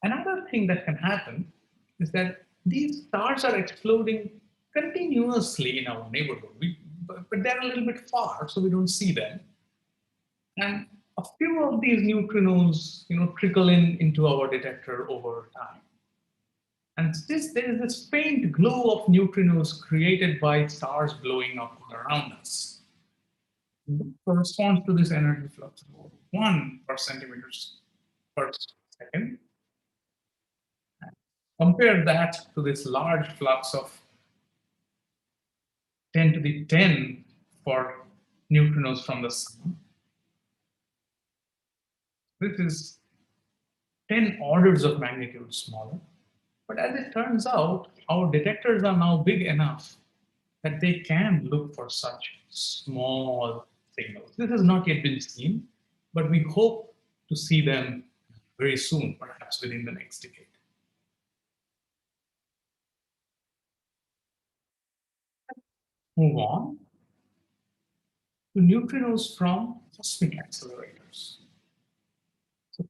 [SPEAKER 2] Another thing that can happen is that these stars are exploding continuously in our neighborhood, but they're a little bit far, so we don't see them. And a few of these neutrinos, trickle into our detector over time. And there is this faint glow of neutrinos created by stars blowing up around us. Corresponds to this energy flux of 1 per centimeters per second. Compare that to this large flux of 10 to the 10 for neutrinos from the sun. This is 10 orders of magnitude smaller. But as it turns out, our detectors are now big enough that they can look for such small signals. This has not yet been seen, but we hope to see them very soon, perhaps within the next decade. Move on to neutrinos from cosmic accelerators. So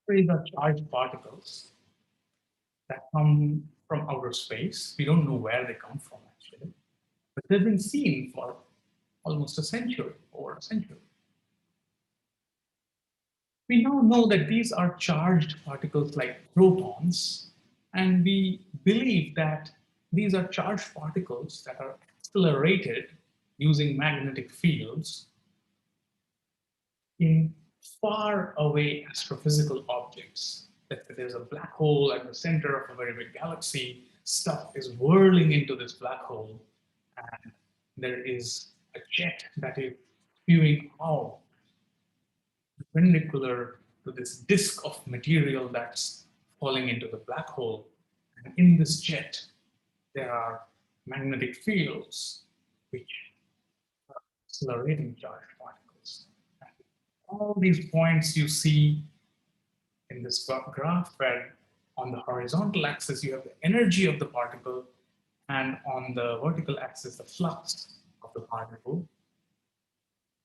[SPEAKER 2] these are charged particles that come from outer space. We don't know where they come from, actually, but they've been seen for almost a century, over a century. We now know that these are charged particles like protons, and we believe that these are charged particles that are accelerated using magnetic fields in far away astrophysical objects. That there's a black hole at the center of a very big galaxy, stuff is whirling into this black hole, and there is a jet that is spewing out perpendicular to this disk of material that's falling into the black hole. And in this jet, there are magnetic fields which are accelerating charged particles. And all these points you see in this graph, where on the horizontal axis you have the energy of the particle, and on the vertical axis the flux of the particle.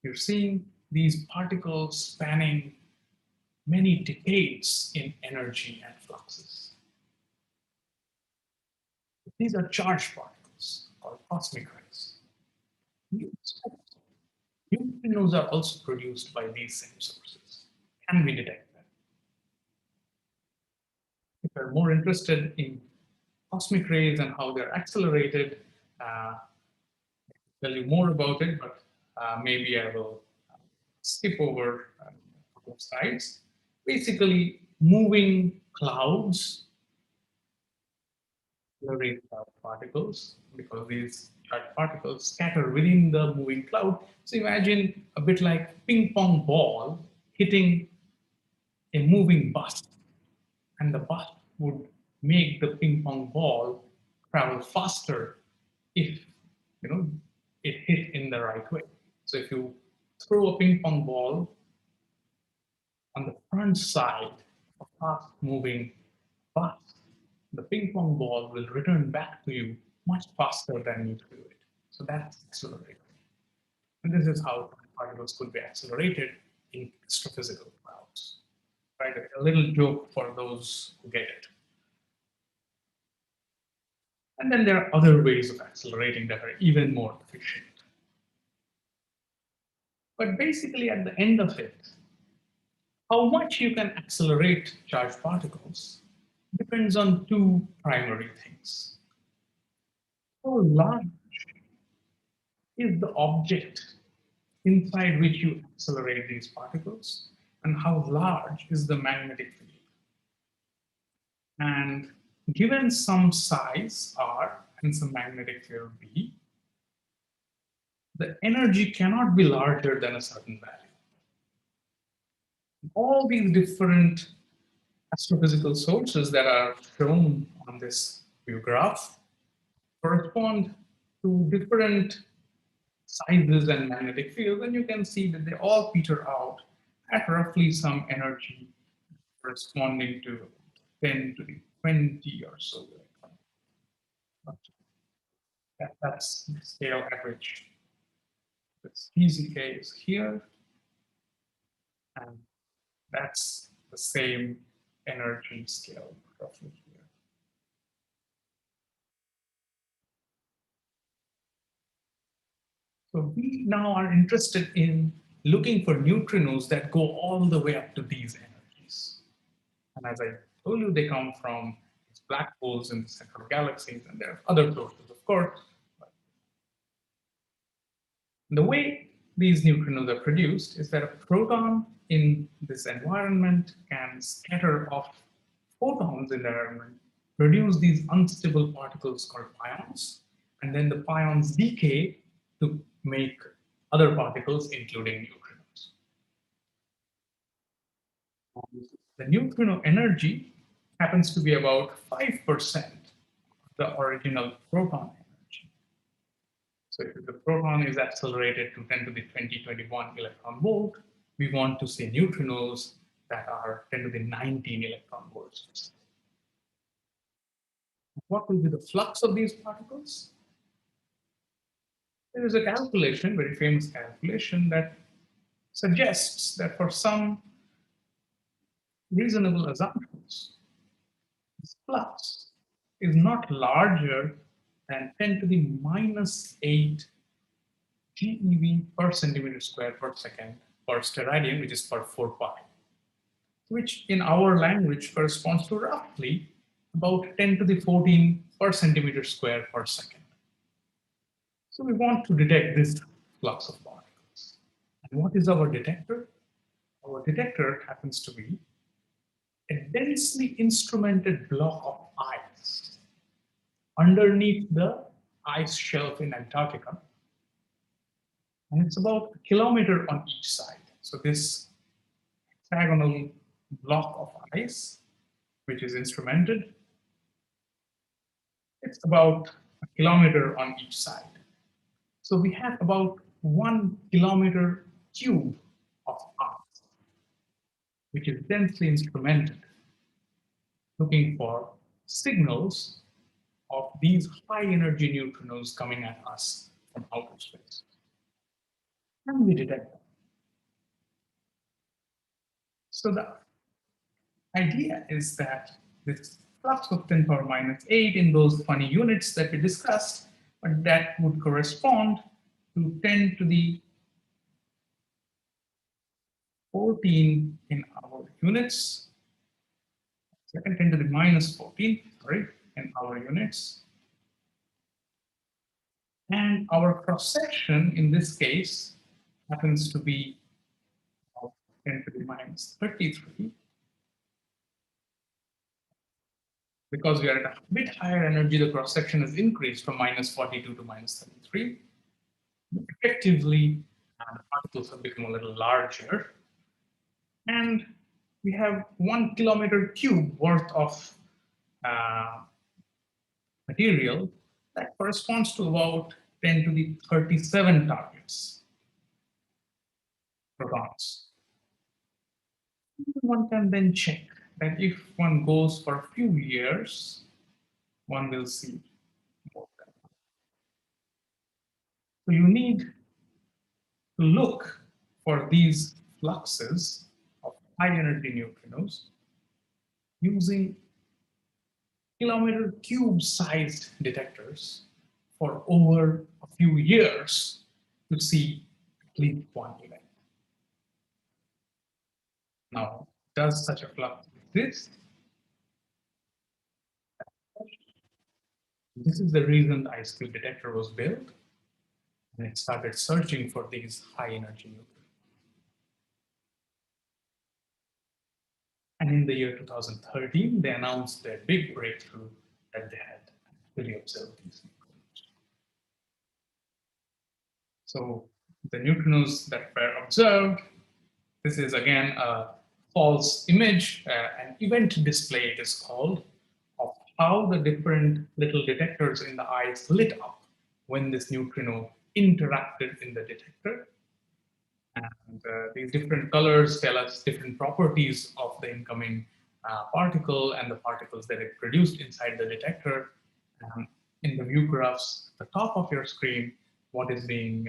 [SPEAKER 2] You're seeing these particles spanning many decades in energy and fluxes. These are charged particles called cosmic rays. Neutrinos are also produced by these same sources. Can we detect them? If you're more interested in cosmic rays and how they're accelerated, tell you more about it, but maybe I will skip over a couple of slides. Basically, moving clouds accelerate cloud particles because these charged particles scatter within the moving cloud. So imagine a bit like ping pong ball hitting a moving bus, and the bus would make the ping pong ball travel faster if you know it hit in the right way. So if you throw a ping pong ball on the front side of a fast moving bus, the ping pong ball will return back to you much faster than you threw it. So that's accelerated. And this is how particles could be accelerated in astrophysical clouds. Right? A little joke for those who get it. And then there are other ways of accelerating that are even more efficient. But basically, at the end of it, how much you can accelerate charged particles depends on two primary things. How large is the object inside which you accelerate these particles, and how large is the magnetic field? And given some size R and some magnetic field B, the energy cannot be larger than a certain value. All these different astrophysical sources that are shown on this view graph correspond to different sizes and magnetic fields, and you can see that they all peter out at roughly some energy corresponding to 10 to the 20 or so. That's the scale at which this PZK is here, and that's the same energy scale roughly here. So we now are interested in looking for neutrinos that go all the way up to these energies. And as I told you, they come from these black holes in the central galaxies, and there are other sources, of course. But the way these neutrinos are produced is that a proton in this environment can scatter off photons in the environment, produce these unstable particles called pions, and then the pions decay to make other particles, including neutrinos. The neutrino energy happens to be about 5% of the original proton energy. So if the proton is accelerated to 10 to the 21 electron volt, we want to see neutrinos that are 10 to the 19 electron volts. What will be the flux of these particles? There is a calculation, very famous calculation, that suggests that for some reasonable assumptions, this flux is not larger than 10 to the minus 8 GeV per centimeter square per second per steradian, which is per 4 pi, which in our language corresponds to roughly about 10 to the 14 per centimeter square per second. So we want to detect this flux of particles. And what is our detector? Our detector happens to be a densely instrumented block of ice underneath the ice shelf in Antarctica. And it's about a kilometer on each side. So this hexagonal block of ice, which is instrumented, it's about a kilometer on each side. So we have about 1 kilometer cube of ice, which is densely instrumented, looking for signals of these high energy neutrinos coming at us from outer space. And we detect them. So the idea is that this flux of 10 power minus 8 in those funny units that we discussed, but that would correspond to 10 to the 14 in our units, second 10 to the minus 14, sorry, in our units. And our cross section in this case happens to be 10 to the minus 33. Because we are at a bit higher energy, the cross section is increased from minus 42 to minus 33. Effectively, the particles have become a little larger. And we have 1 kilometer cube worth of uh, material that corresponds to about 10 to the 37 targets, protons. One can then check that if one goes for a few years, one will see more. So you need to look for these fluxes of high energy neutrinos using kilometer cube sized detectors for over a few years to see at least one event. Now, does such a flux exist? This is the reason the ice-cube detector was built, and it started searching for these high energy neutrinos. And in the year 2013, they announced their big breakthrough that they had actually observed these neutrinos. So the neutrinos that were observed, this is again a false image, an event display it is called, of how the different little detectors in the eyes lit up when this neutrino interacted in the detector. And these different colors tell us different properties of the incoming particle and the particles that it produced inside the detector. In the view graphs at the top of your screen, what is being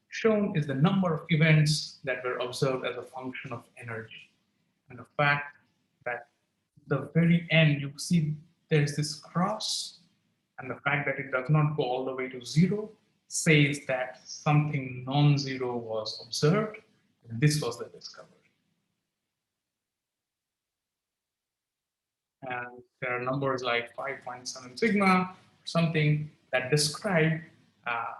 [SPEAKER 2] shown is the number of events that were observed as a function of energy. And the fact that the very end, you see there's this cross, and the fact that it does not go all the way to zero says that something non-zero was observed, and this was the discovery. And there are numbers like 5.7 sigma, or something that describe uh,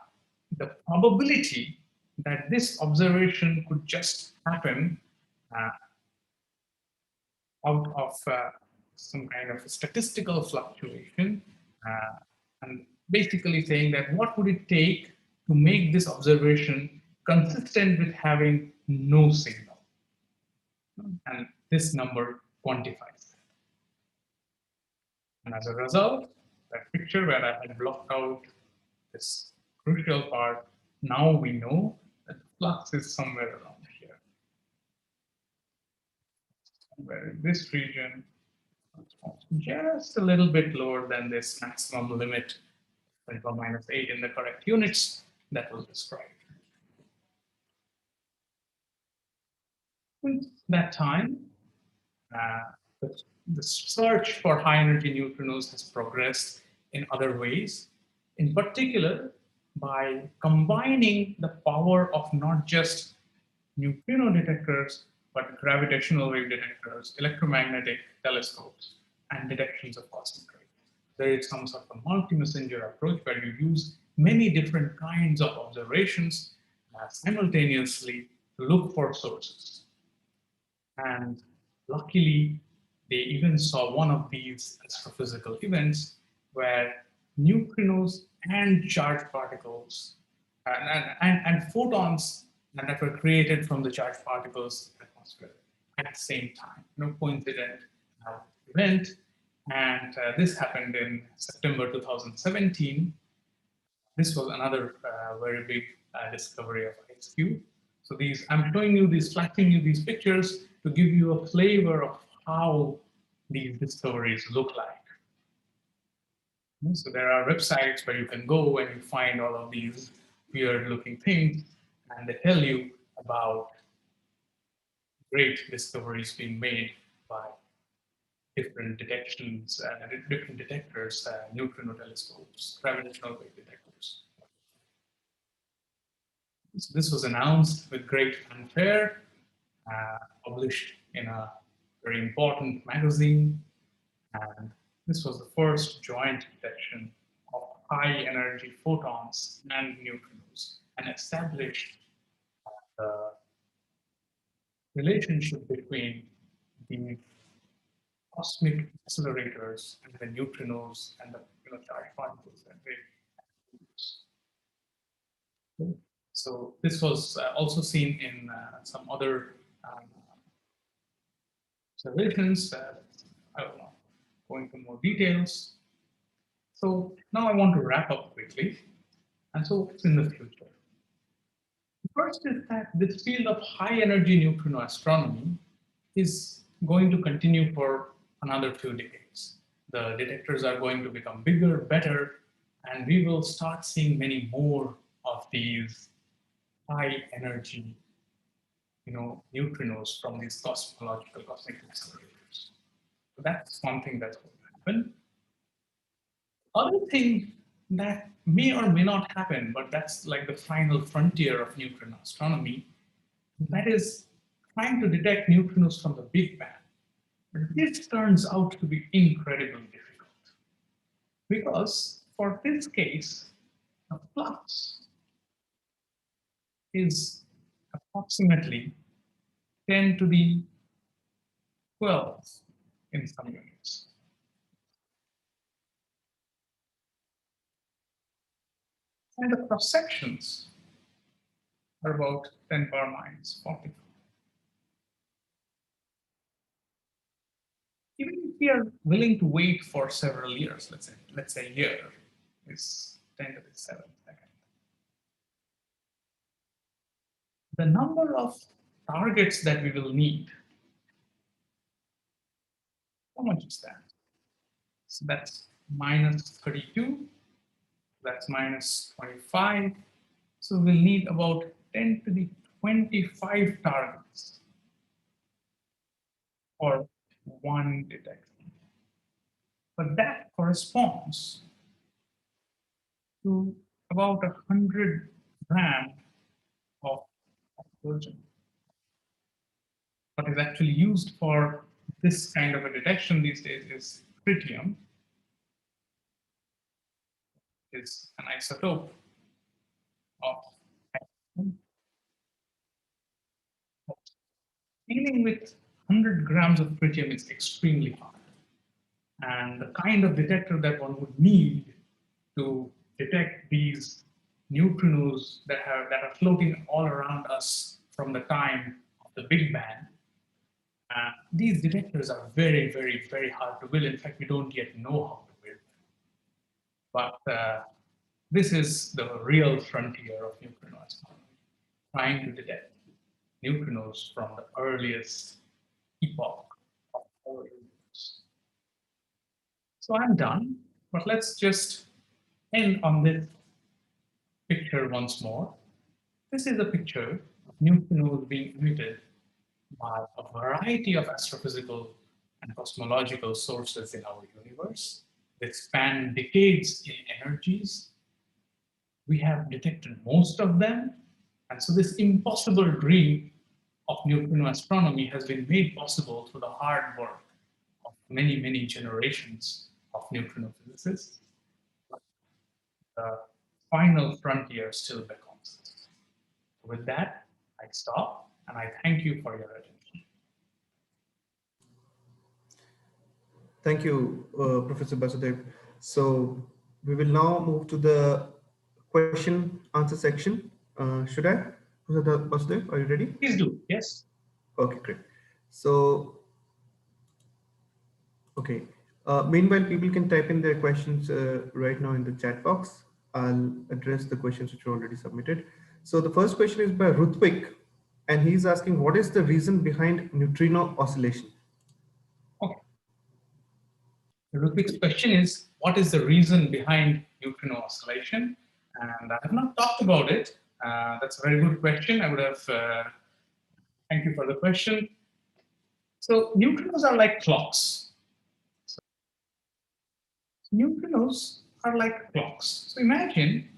[SPEAKER 2] the probability that this observation could just happen uh, out of some kind of statistical fluctuation, uh, and basically saying that what would it take to make this observation consistent with having no signal? And this number quantifies that. And as a result, that picture where I had blocked out this crucial part, now we know that the flux is somewhere around here. Somewhere in this region, just a little bit lower than this maximum limit, 10 to the minus 8 in the correct units that was described. Since that time, the search for high energy neutrinos has progressed in other ways, in particular by combining the power of not just neutrino detectors, but gravitational wave detectors, electromagnetic telescopes, and detections of cosmic rays. There is some sort of multi-messenger approach where you use many different kinds of observations simultaneously to look for sources. And luckily, they even saw one of these astrophysical events where neutrinos and charged particles and photons that were created from the charged particles atmosphere at the same time. No coincident event. And this happened in September 2017. This was another very big discovery of IceCube. So these, I'm showing you these, flashing you these pictures to give you a flavor of how these discoveries look like. So there are websites where you can go and you find all of these weird looking things, and they tell you about great discoveries being made by different detections, different detectors, neutrino telescopes, gravitational wave detectors. So this was announced with great fanfare, published in a very important magazine, and this was the first joint detection of high energy photons and neutrinos, and established the relationship between the cosmic accelerators and the neutrinos and the charged particles that they produce. So this was also seen in some other observations. I will not go into more details. So now I want to wrap up quickly. And so what's in the future? The first is that this field of high energy neutrino astronomy is going to continue for another few decades. The detectors are going to become bigger, better, and we will start seeing many more of these high energy neutrinos from these cosmic accelerators. So that's one thing that's going to happen. Other thing that may or may not happen, but that's like the final frontier of neutrino astronomy, that is trying to detect neutrinos from the Big Bang. But this turns out to be incredibly difficult because for this case, the flux is approximately 10 to the 12 in some units. And the cross sections are about 10 power minus 40. Even if we are willing to wait for several years, let's say a year is 10 to the 7th second. The number of targets that we will need, how much is that? So that's minus 32, that's minus 25. So we'll need about 10 to the 25 targets for one detection. But that corresponds to about 100 grams of oxygen. What is actually used for this kind of a detection these days is tritium, is an isotope of hydrogen. Dealing with 100 grams of tritium is extremely hard. And the kind of detector that one would need to detect these neutrinos that are floating all around us from the time of the Big Bang, these detectors are very, very, very hard to build. In fact, we don't yet know how to build them. But this is the real frontier of neutrino astronomy, trying to detect neutrinos from the earliest epoch of our universe. So I'm done, but let's just end on this picture once more. This is a picture of neutrinos being emitted by a variety of astrophysical and cosmological sources in our universe that span decades in energies. We have detected most of them, and so this impossible dream of neutrino astronomy has been made possible through the hard work of many, many generations of neutrino physicists. The final frontier still beckons. With that, I stop and I thank you for your attention.
[SPEAKER 3] Thank you, Professor Basudev. So we will now move to the question answer section. Should I? Professor Basudev, are you ready?
[SPEAKER 2] Please do, yes.
[SPEAKER 3] Okay, great. So, okay. Meanwhile, people can type in their questions right now in the chat box. I'll address the questions which are already submitted. So the first question is by Ruthwik, and he's asking, what is the reason behind neutrino oscillation?
[SPEAKER 2] Okay. Ruthvik's question is, what is the reason behind neutrino oscillation? And I have not talked about it. That's a very good question. I would have, thank you for the question. So neutrinos are like clocks. So neutrinos are like clocks. So imagine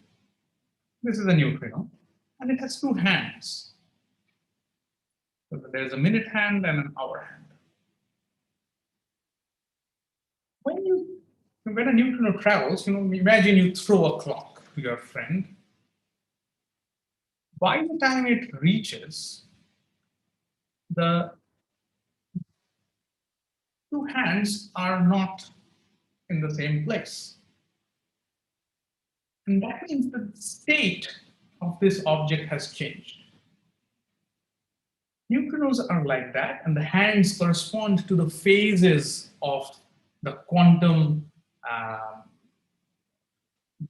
[SPEAKER 2] this is a neutrino, and it has two hands. So there's a minute hand and an hour hand. When a neutrino travels, imagine you throw a clock to your friend. By the time it reaches, the two hands are not in the same place. And that means the state of this object has changed. Neutrinos are like that, and the hands correspond to the phases of the quantum,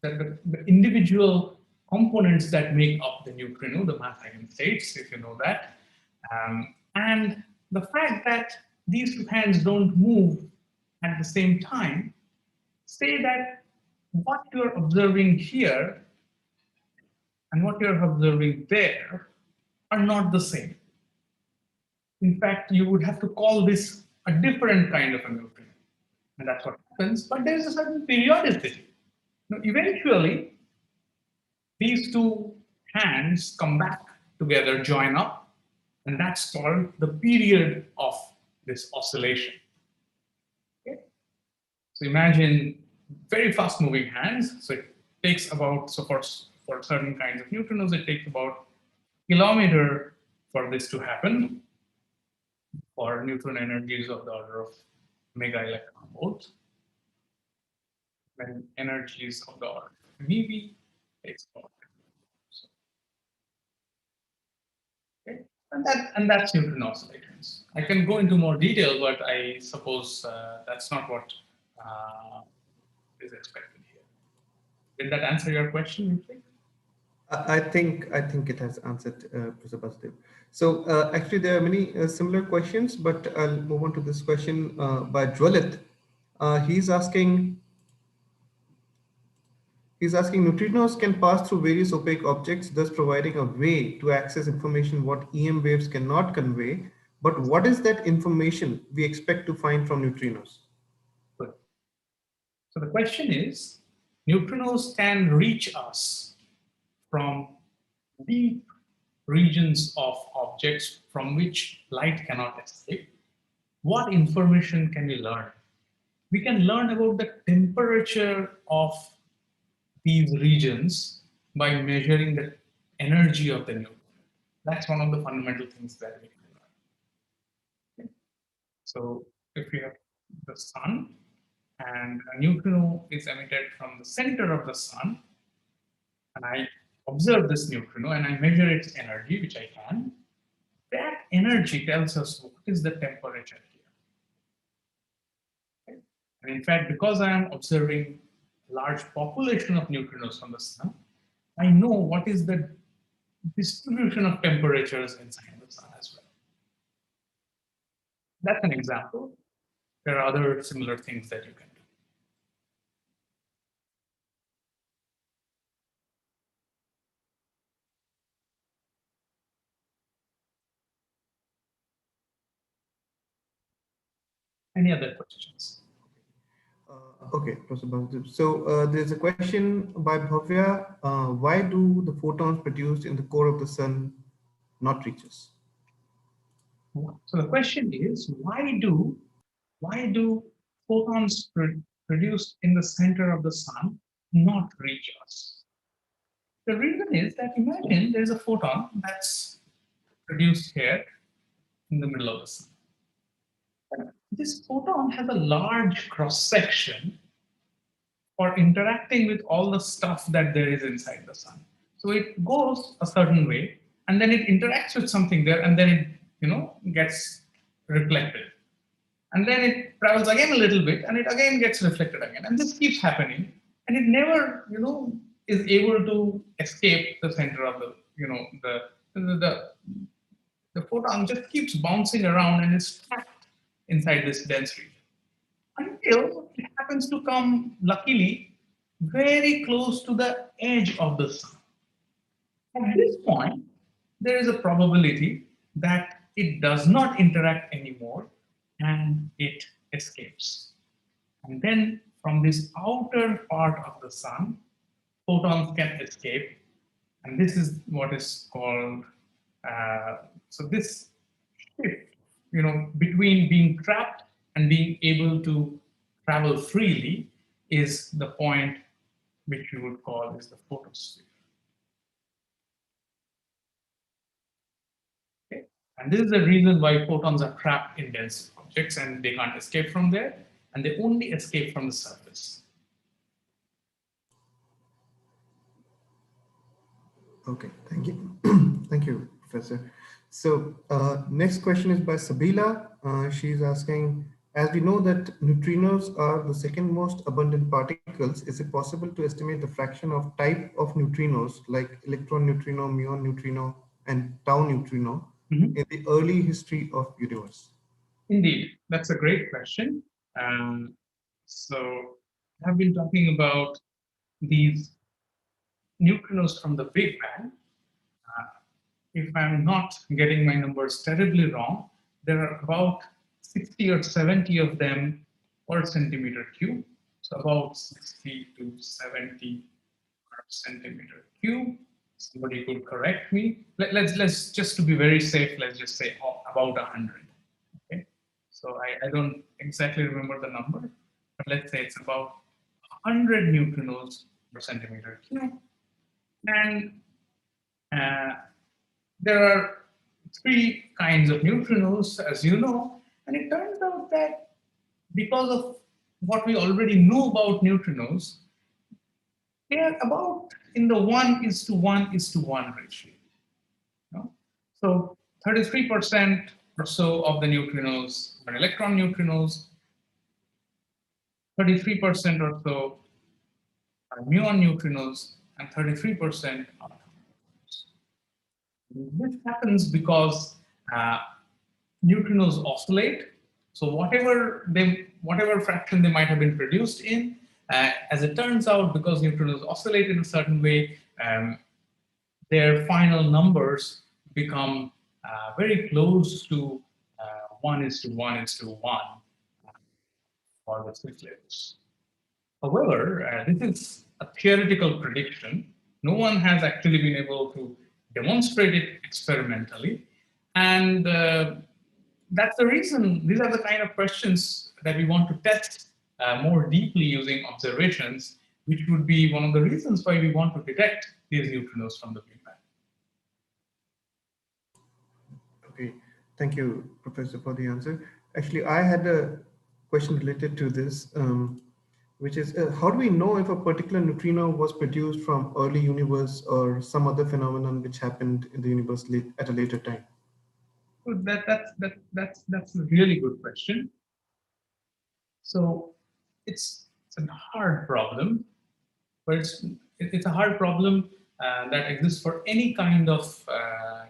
[SPEAKER 2] the individual components that make up the neutrino, the mass eigenstates, if you know that. And the fact that these two hands don't move at the same time say that what you're observing here and what you're observing there are not the same. In fact, you would have to call this a different kind of a neutrino. And that's what happens, but there's a certain periodicity. Now, eventually, these two hands come back together, join up, and that's called the period of this oscillation. Okay? So imagine very fast moving hands. So it takes about, so for certain kinds of neutrinos, it takes about a kilometer for this to happen. For neutron energies of the order of mega electron volts. When energies of the order of MeV takes about. Okay? And that's neutron oscillations. I can go into more detail, but I suppose that's not what is expected here. Did that answer your question, you think?
[SPEAKER 3] I think it has answered, Professor Basudev. So actually, there are many similar questions, but I'll move on to this question by Jwalit. He's asking neutrinos can pass through various opaque objects, thus providing a way to access information what EM waves cannot convey. But what is that information we expect to find from neutrinos?
[SPEAKER 2] Good. So the question is, neutrinos can reach us from deep regions of objects from which light cannot escape. What information can we learn? We can learn about the temperature of these regions by measuring the energy of the neutron. That's one of the fundamental things that we can learn. Okay. So if we have the sun and a neutrino is emitted from the center of the sun, and I observe this neutrino and I measure its energy, which I can, that energy tells us what is the temperature here. Okay. And in fact, because I am observing a large population of neutrinos from the sun, I know what is the distribution of temperatures inside the sun as well. That's an example. There are other similar things that you can do. Any other questions?
[SPEAKER 3] Okay, Professor Basudev. So there's a question by Bhavya. Why do the photons produced in the core of the sun not reach us?
[SPEAKER 2] So the question is, why do photons produced in the center of the sun not reach us? The reason is that imagine there's a photon that's produced here in the middle of the sun. This photon has a large cross section for interacting with all the stuff that there is inside the sun. So it goes a certain way, and then it interacts with something there, and then it gets reflected. And then it travels again a little bit, and it again gets reflected again. And this keeps happening, and it never, is able to escape the center of the photon just keeps bouncing around and is trapped inside this dense region. Until it happens to come, luckily, very close to the edge of the sun. At this point, there is a probability that it does not interact anymore and it escapes. And then from this outer part of the sun, photons can escape. And this is what is called, so this shift, between being trapped and being able to travel freely is the point which you would call is the photosphere. Okay? And this is the reason why photons are trapped in dense objects and they can't escape from there, and they only escape from the surface.
[SPEAKER 3] Okay, thank you. Thank you, Professor. So next question is by Sabila. She's asking, as we know that neutrinos are the second most abundant particles, is it possible to estimate the fraction of type of neutrinos like electron neutrino, muon neutrino, and tau neutrino in the early history of universe?
[SPEAKER 2] Indeed, that's a great question. So I've been talking about these neutrinos from the Big Bang. If I'm not getting my numbers terribly wrong, there are about 60 or 70 of them per centimeter cube. So about 60 to 70 per centimeter cube. Somebody could correct me. Let's just to be very safe, let's just say about 100. Okay. So I don't exactly remember the number, but let's say it's about 100 neutrinos per centimeter cube. And there are three kinds of neutrinos, as you know, and it turns out that because of what we already know about neutrinos, they are about in the 1:1:1 ratio. You know? So 33% or so of the neutrinos are electron neutrinos, 33% or so are muon neutrinos, and 33% are neutrinos. This happens because neutrinos oscillate. So whatever fraction they might have been produced in, as it turns out, because neutrinos oscillate in a certain way, their final numbers become very close to 1:1:1 for the Swiss layers. However, this is a theoretical prediction. No one has actually been able to demonstrate it experimentally. And that's the reason, these are the kind of questions that we want to test more deeply using observations, which would be one of the reasons why we want to detect these neutrinos from the Big Bang.
[SPEAKER 3] Okay, thank you, Professor, for the answer. Actually, I had a question related to this, which is how do we know if a particular neutrino was produced from early universe or some other phenomenon which happened in the universe at a later time?
[SPEAKER 2] So that's a really good question. So it's a hard problem, but it's a hard problem that exists for any kind of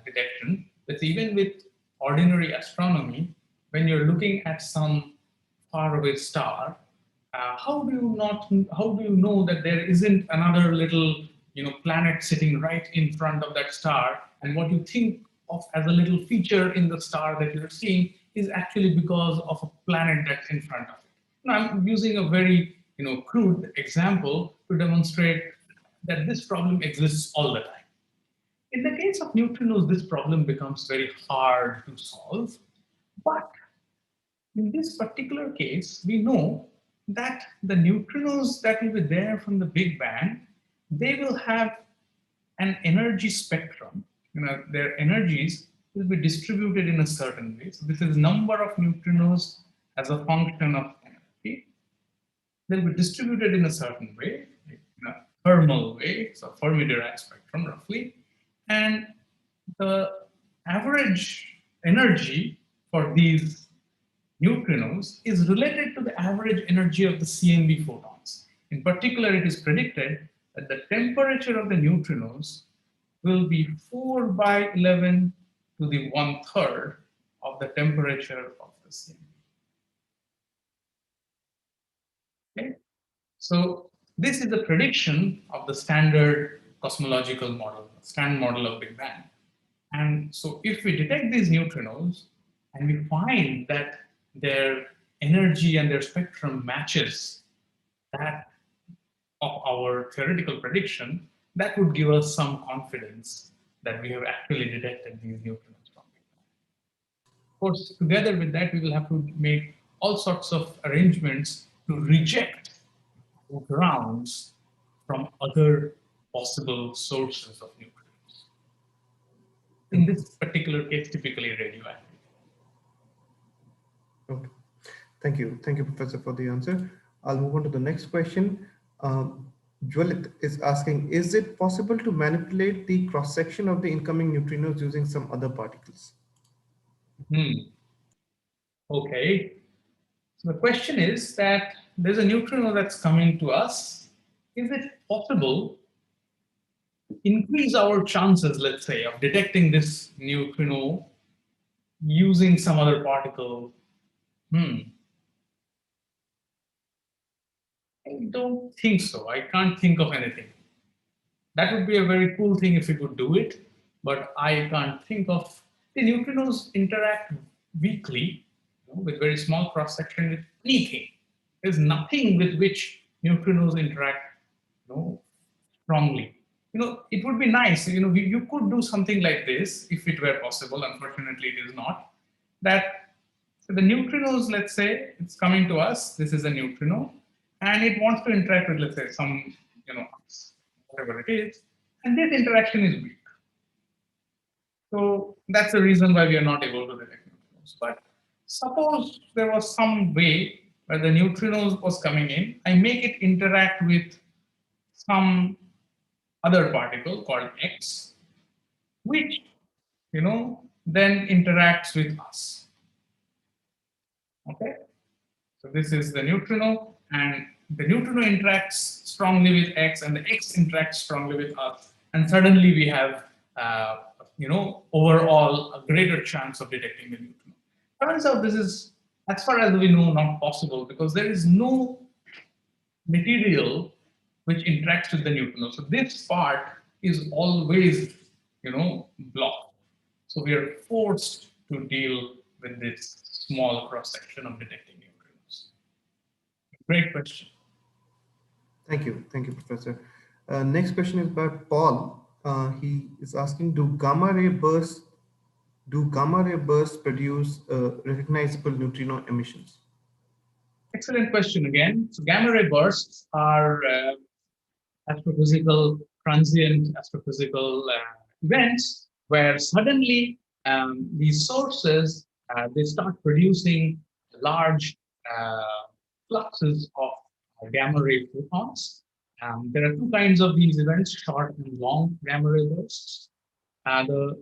[SPEAKER 2] detection. But even with ordinary astronomy, when you're looking at some faraway star, how do you know that there isn't another little planet sitting right in front of that star, and what you think of as a little feature in the star that you're seeing is actually because of a planet that's in front of it. Now, I'm using a very crude example to demonstrate that this problem exists all the time. In the case of neutrinos, this problem becomes very hard to solve, but in this particular case, we know that the neutrinos that will be there from the Big Bang, they will have an energy spectrum. Their energies will be distributed in a certain way. So this is number of neutrinos as a function of energy. They'll be distributed in a certain way, in a thermal way, so Fermi-Dirac spectrum roughly. And the average energy for these neutrinos is related to the average energy of the CMB photons. In particular, it is predicted that the temperature of the neutrinos will be 4/11 to the 1/3 of the temperature of the CMB. Okay? So this is the prediction of the standard cosmological model, standard model of Big Bang. And so if we detect these neutrinos and we find that their energy and their spectrum matches that of our theoretical prediction, that would give us some confidence that we have actually detected these neutrinos from Big Bang. Of course, together with that, we will have to make all sorts of arrangements to reject grounds from other possible sources of neutrinos. In this particular case, typically radioactive.
[SPEAKER 3] Okay. Thank you. Thank you, Professor, for the answer. I'll move on to the next question. Jwalit is asking, is it possible to manipulate the cross-section of the incoming neutrinos using some other particles?
[SPEAKER 2] Okay. So the question is that there's a neutrino that's coming to us. Is it possible to increase our chances, let's say, of detecting this neutrino using some other particle? I don't think so. I can't think of anything. That would be a very cool thing if we could do it, but I can't think of. The neutrinos interact weakly, with very small cross section with anything. There's nothing with which neutrinos interact, strongly. It would be nice. You could do something like this if it were possible. Unfortunately, it is not. That so the neutrinos, let's say, it's coming to us. This is a neutrino, and it wants to interact with, let's say, some, whatever it is, and this interaction is weak. So that's the reason why we are not able to detect neutrinos. But suppose there was some way where the neutrinos was coming in, I make it interact with some other particle called X, which, then interacts with us. Okay? So this is the neutrino, and the neutrino interacts strongly with X, and the X interacts strongly with us, and suddenly we have, overall a greater chance of detecting the neutrino. Turns out this is, as far as we know, not possible because there is no material which interacts with the neutrino. So this part is always, blocked. So we are forced to deal with this small cross section of detecting neutrinos. Great question.
[SPEAKER 3] Thank you. Thank you, Professor. Next question is by Paul. He is asking, do gamma ray bursts produce recognizable neutrino emissions?
[SPEAKER 2] Excellent question again. So gamma ray bursts are astrophysical, transient astrophysical events where suddenly these sources, they start producing large fluxes of gamma ray photons. There are two kinds of these events, short and long gamma ray bursts. The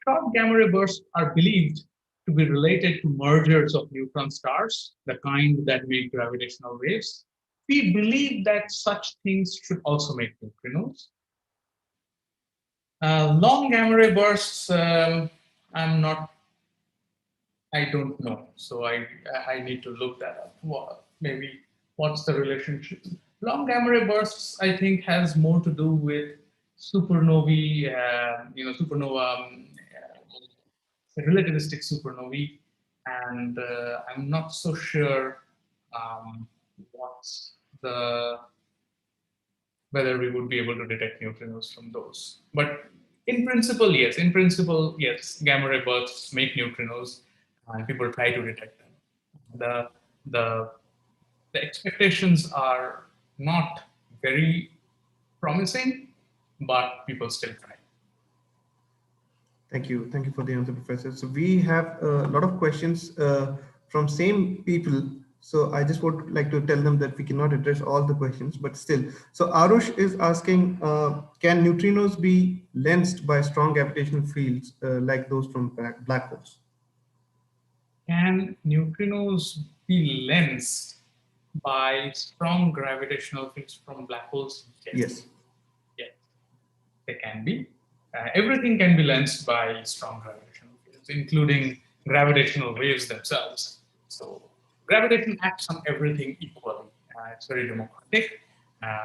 [SPEAKER 2] short gamma ray bursts are believed to be related to mergers of neutron stars, the kind that make gravitational waves. We believe that such things should also make neutrinos. Long gamma ray bursts, I don't know. So I need to look that up. Well, maybe what's the relationship? Long gamma ray bursts, I think, has more to do with supernovae, supernova, relativistic supernovae, and I'm not so sure what's the whether we would be able to detect neutrinos from those. But in principle, yes. In principle, yes. Gamma ray bursts make neutrinos, and people try to detect them. The expectations are not very promising, but people still try.
[SPEAKER 3] Thank you. Thank you for the answer, Professor. So we have a lot of questions from same people. So I just would like to tell them that we cannot address all the questions, but still. So Arush is asking, can neutrinos be lensed by strong gravitational fields like those from black holes?
[SPEAKER 2] Can neutrinos be lensed by strong gravitational fields from black holes?
[SPEAKER 3] Yes.
[SPEAKER 2] Yes, they can be. Everything can be lensed by strong gravitational fields, including gravitational waves themselves. So gravitation acts on everything equally. It's very democratic.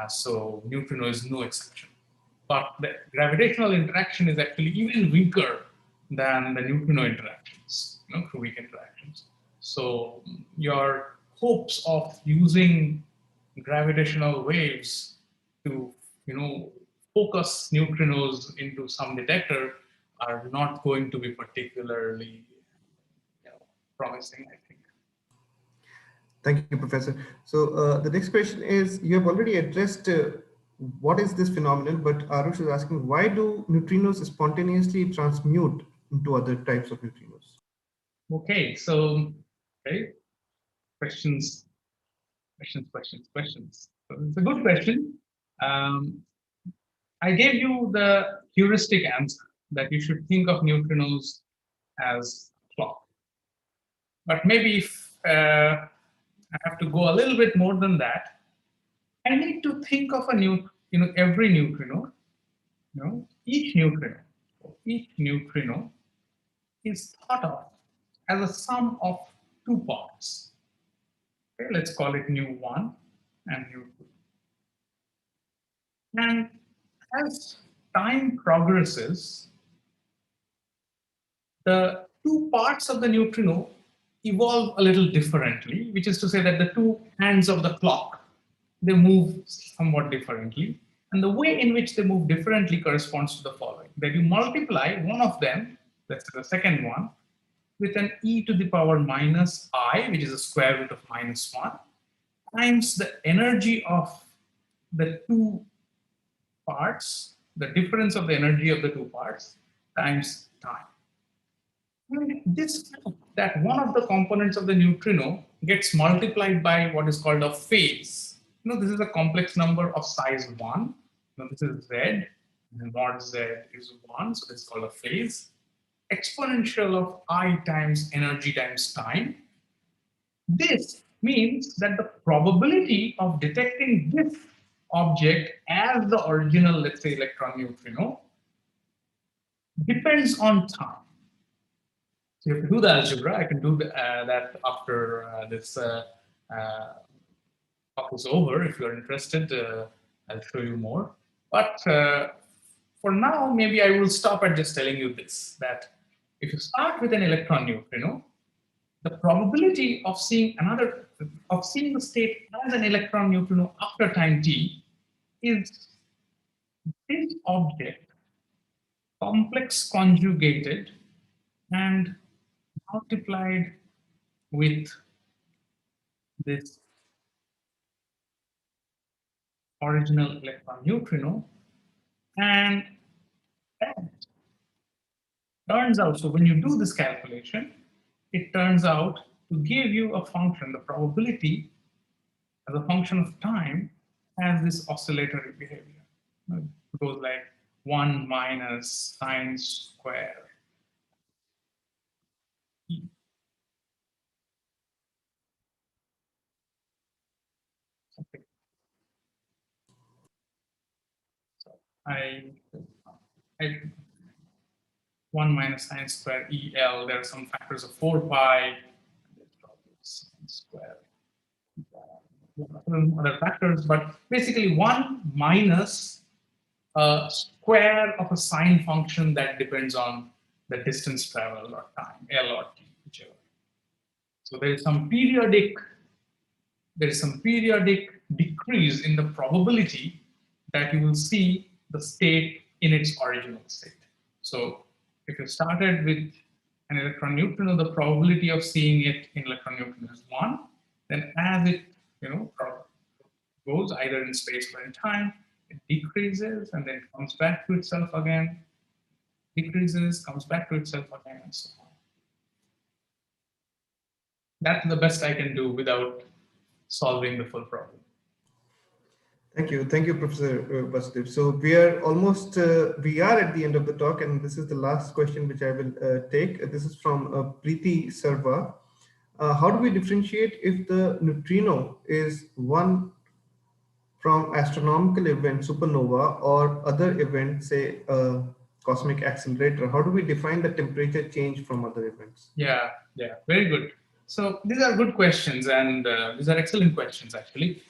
[SPEAKER 2] So neutrino is no exception. But the gravitational interaction is actually even weaker than the neutrino interactions, through weak interactions. So your hopes of using gravitational waves to, focus neutrinos into some detector are not going to be particularly, promising, I think.
[SPEAKER 3] Thank you, Professor. So the next question is, you have already addressed what is this phenomenon, but Arush is asking, why do neutrinos spontaneously transmute into other types of neutrinos?
[SPEAKER 2] Okay, so questions, questions. So it's a good question. Um, I gave you the heuristic answer that you should think of neutrinos as clock. But maybe if I have to go a little bit more than that, I need to think of every neutrino, each neutrino is thought of as a sum of two parts. Okay, let's call it nu1 and nu2. And as time progresses, the two parts of the neutrino evolve a little differently, which is to say that the two hands of the clock, they move somewhat differently. And the way in which they move differently corresponds to the following: that you multiply one of them, let's say the second one, with an e to the power minus I, which is the square root of minus 1, times the energy of the two parts, the difference of the energy of the two parts, times time. And this, that one of the components of the neutrino gets multiplied by what is called a phase. This is a complex number of size 1. This is z, and mod z is 1, so it's called a phase. Exponential of I times energy times time. This means that the probability of detecting this object as the original, let's say, electron neutrino depends on time. So you have to do the algebra. I can do that after this talk is over. If you're interested, I'll show you more. But for now, maybe I will stop at just telling you this, that if you start with an electron neutrino, the probability of seeing the state as an electron neutrino after time t is this object complex conjugated and multiplied with this original electron neutrino, and that turns out, so when you do this calculation, it turns out to give you a function, the probability as a function of time has this oscillatory behavior. It goes like 1 minus sine square e. Something. So I 1 minus sine square EL, there are some factors of 4 pi, sine square, other factors, but basically 1 minus a square of a sine function that depends on the distance traveled or time, L or T, whichever. So there is some periodic decrease in the probability that you will see the state in its original state. So if you started with an electron neutrino, the probability of seeing it in electron neutrino is 1. Then as it goes either in space or in time, it decreases and then it comes back to itself again, decreases, comes back to itself again, and so on. That's the best I can do without solving the full problem.
[SPEAKER 3] Thank you, Professor Basudev. So we are almost, we are at the end of the talk, and this is the last question which I will take. This is from Preeti Sarva. How do we differentiate if the neutrino is one from astronomical event, supernova, or other event, say cosmic accelerator? How do we define the temperature change from other events?
[SPEAKER 2] Yeah, very good. So these are good questions, and these are excellent questions, actually.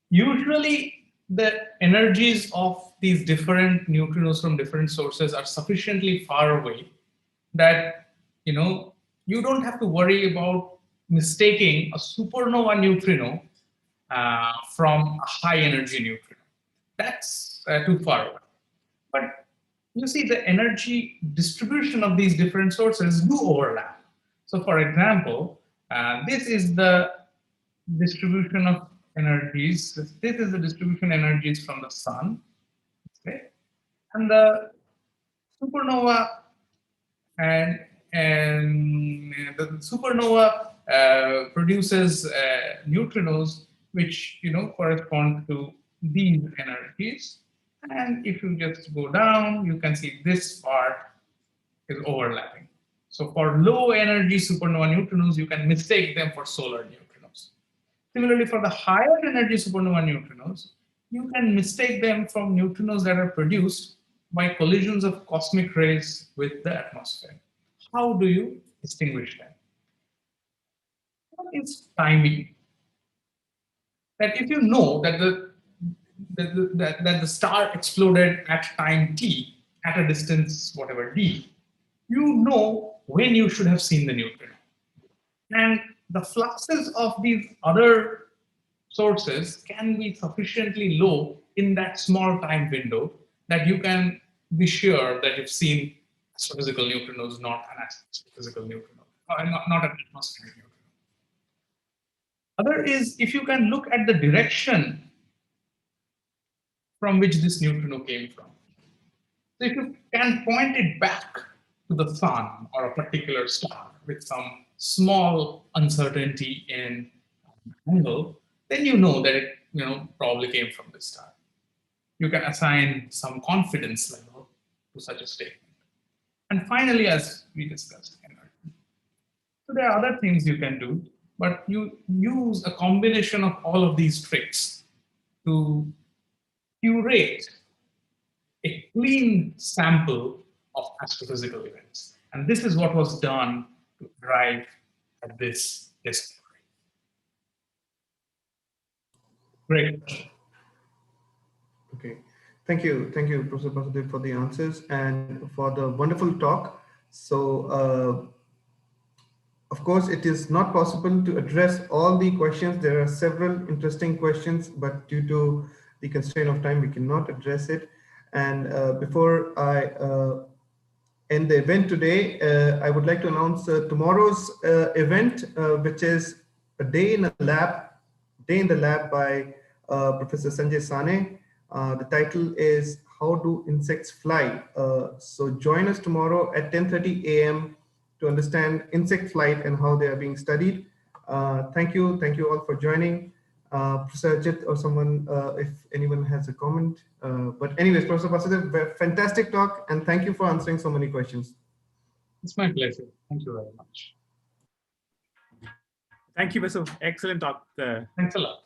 [SPEAKER 2] Usually, the energies of these different neutrinos from different sources are sufficiently far away that you don't have to worry about mistaking a supernova neutrino from a high energy neutrino. That's too far away. But you see, the energy distribution of these different sources do overlap. So for example, this is the distribution of energies. This is the distribution energies from the sun. Okay? And the supernova and the supernova produces neutrinos which correspond to these energies. And if you just go down, you can see this part is overlapping. So for low energy supernova neutrinos, you can mistake them for solar neutrinos. Similarly, for the higher energy supernova neutrinos, you can mistake them from neutrinos that are produced by collisions of cosmic rays with the atmosphere. How do you distinguish them? One is timing. That if you know that the star exploded at time t, at a distance whatever d, you know when you should have seen the neutrino. And the fluxes of these other sources can be sufficiently low in that small time window that you can be sure that you've seen astrophysical neutrinos, not an astrophysical neutrino, not an atmospheric neutrino. Other is if you can look at the direction from which this neutrino came from. So if you can point it back to the sun or a particular star with some small uncertainty in angle, then you know that it probably came from this star. You can assign some confidence level to such a statement. And finally, as we discussed, so there are other things you can do, but you use a combination of all of these tricks to curate a clean sample of astrophysical events. And this is what was done to arrive at this discovery. Great.
[SPEAKER 3] Okay. Thank you, Professor Basudev, for the answers and for the wonderful talk. So, of course, it is not possible to address all the questions. There are several interesting questions, but due to the constraint of time, we cannot address it. And before I end the event today, I would like to announce tomorrow's event, which is a day in the lab by Professor Sanjay Sane. The title is How Do Insects Fly? So join us tomorrow at 10:30 a.m. to understand insect flight and how they are being studied. Thank you all for joining. Professor Ajit or someone, if anyone has a comment. But anyways, Professor Basudev, fantastic talk, and thank you for answering so many questions.
[SPEAKER 2] It's my pleasure. Thank you very much.
[SPEAKER 4] Thank you, Basu. Excellent talk.
[SPEAKER 2] Thanks a lot.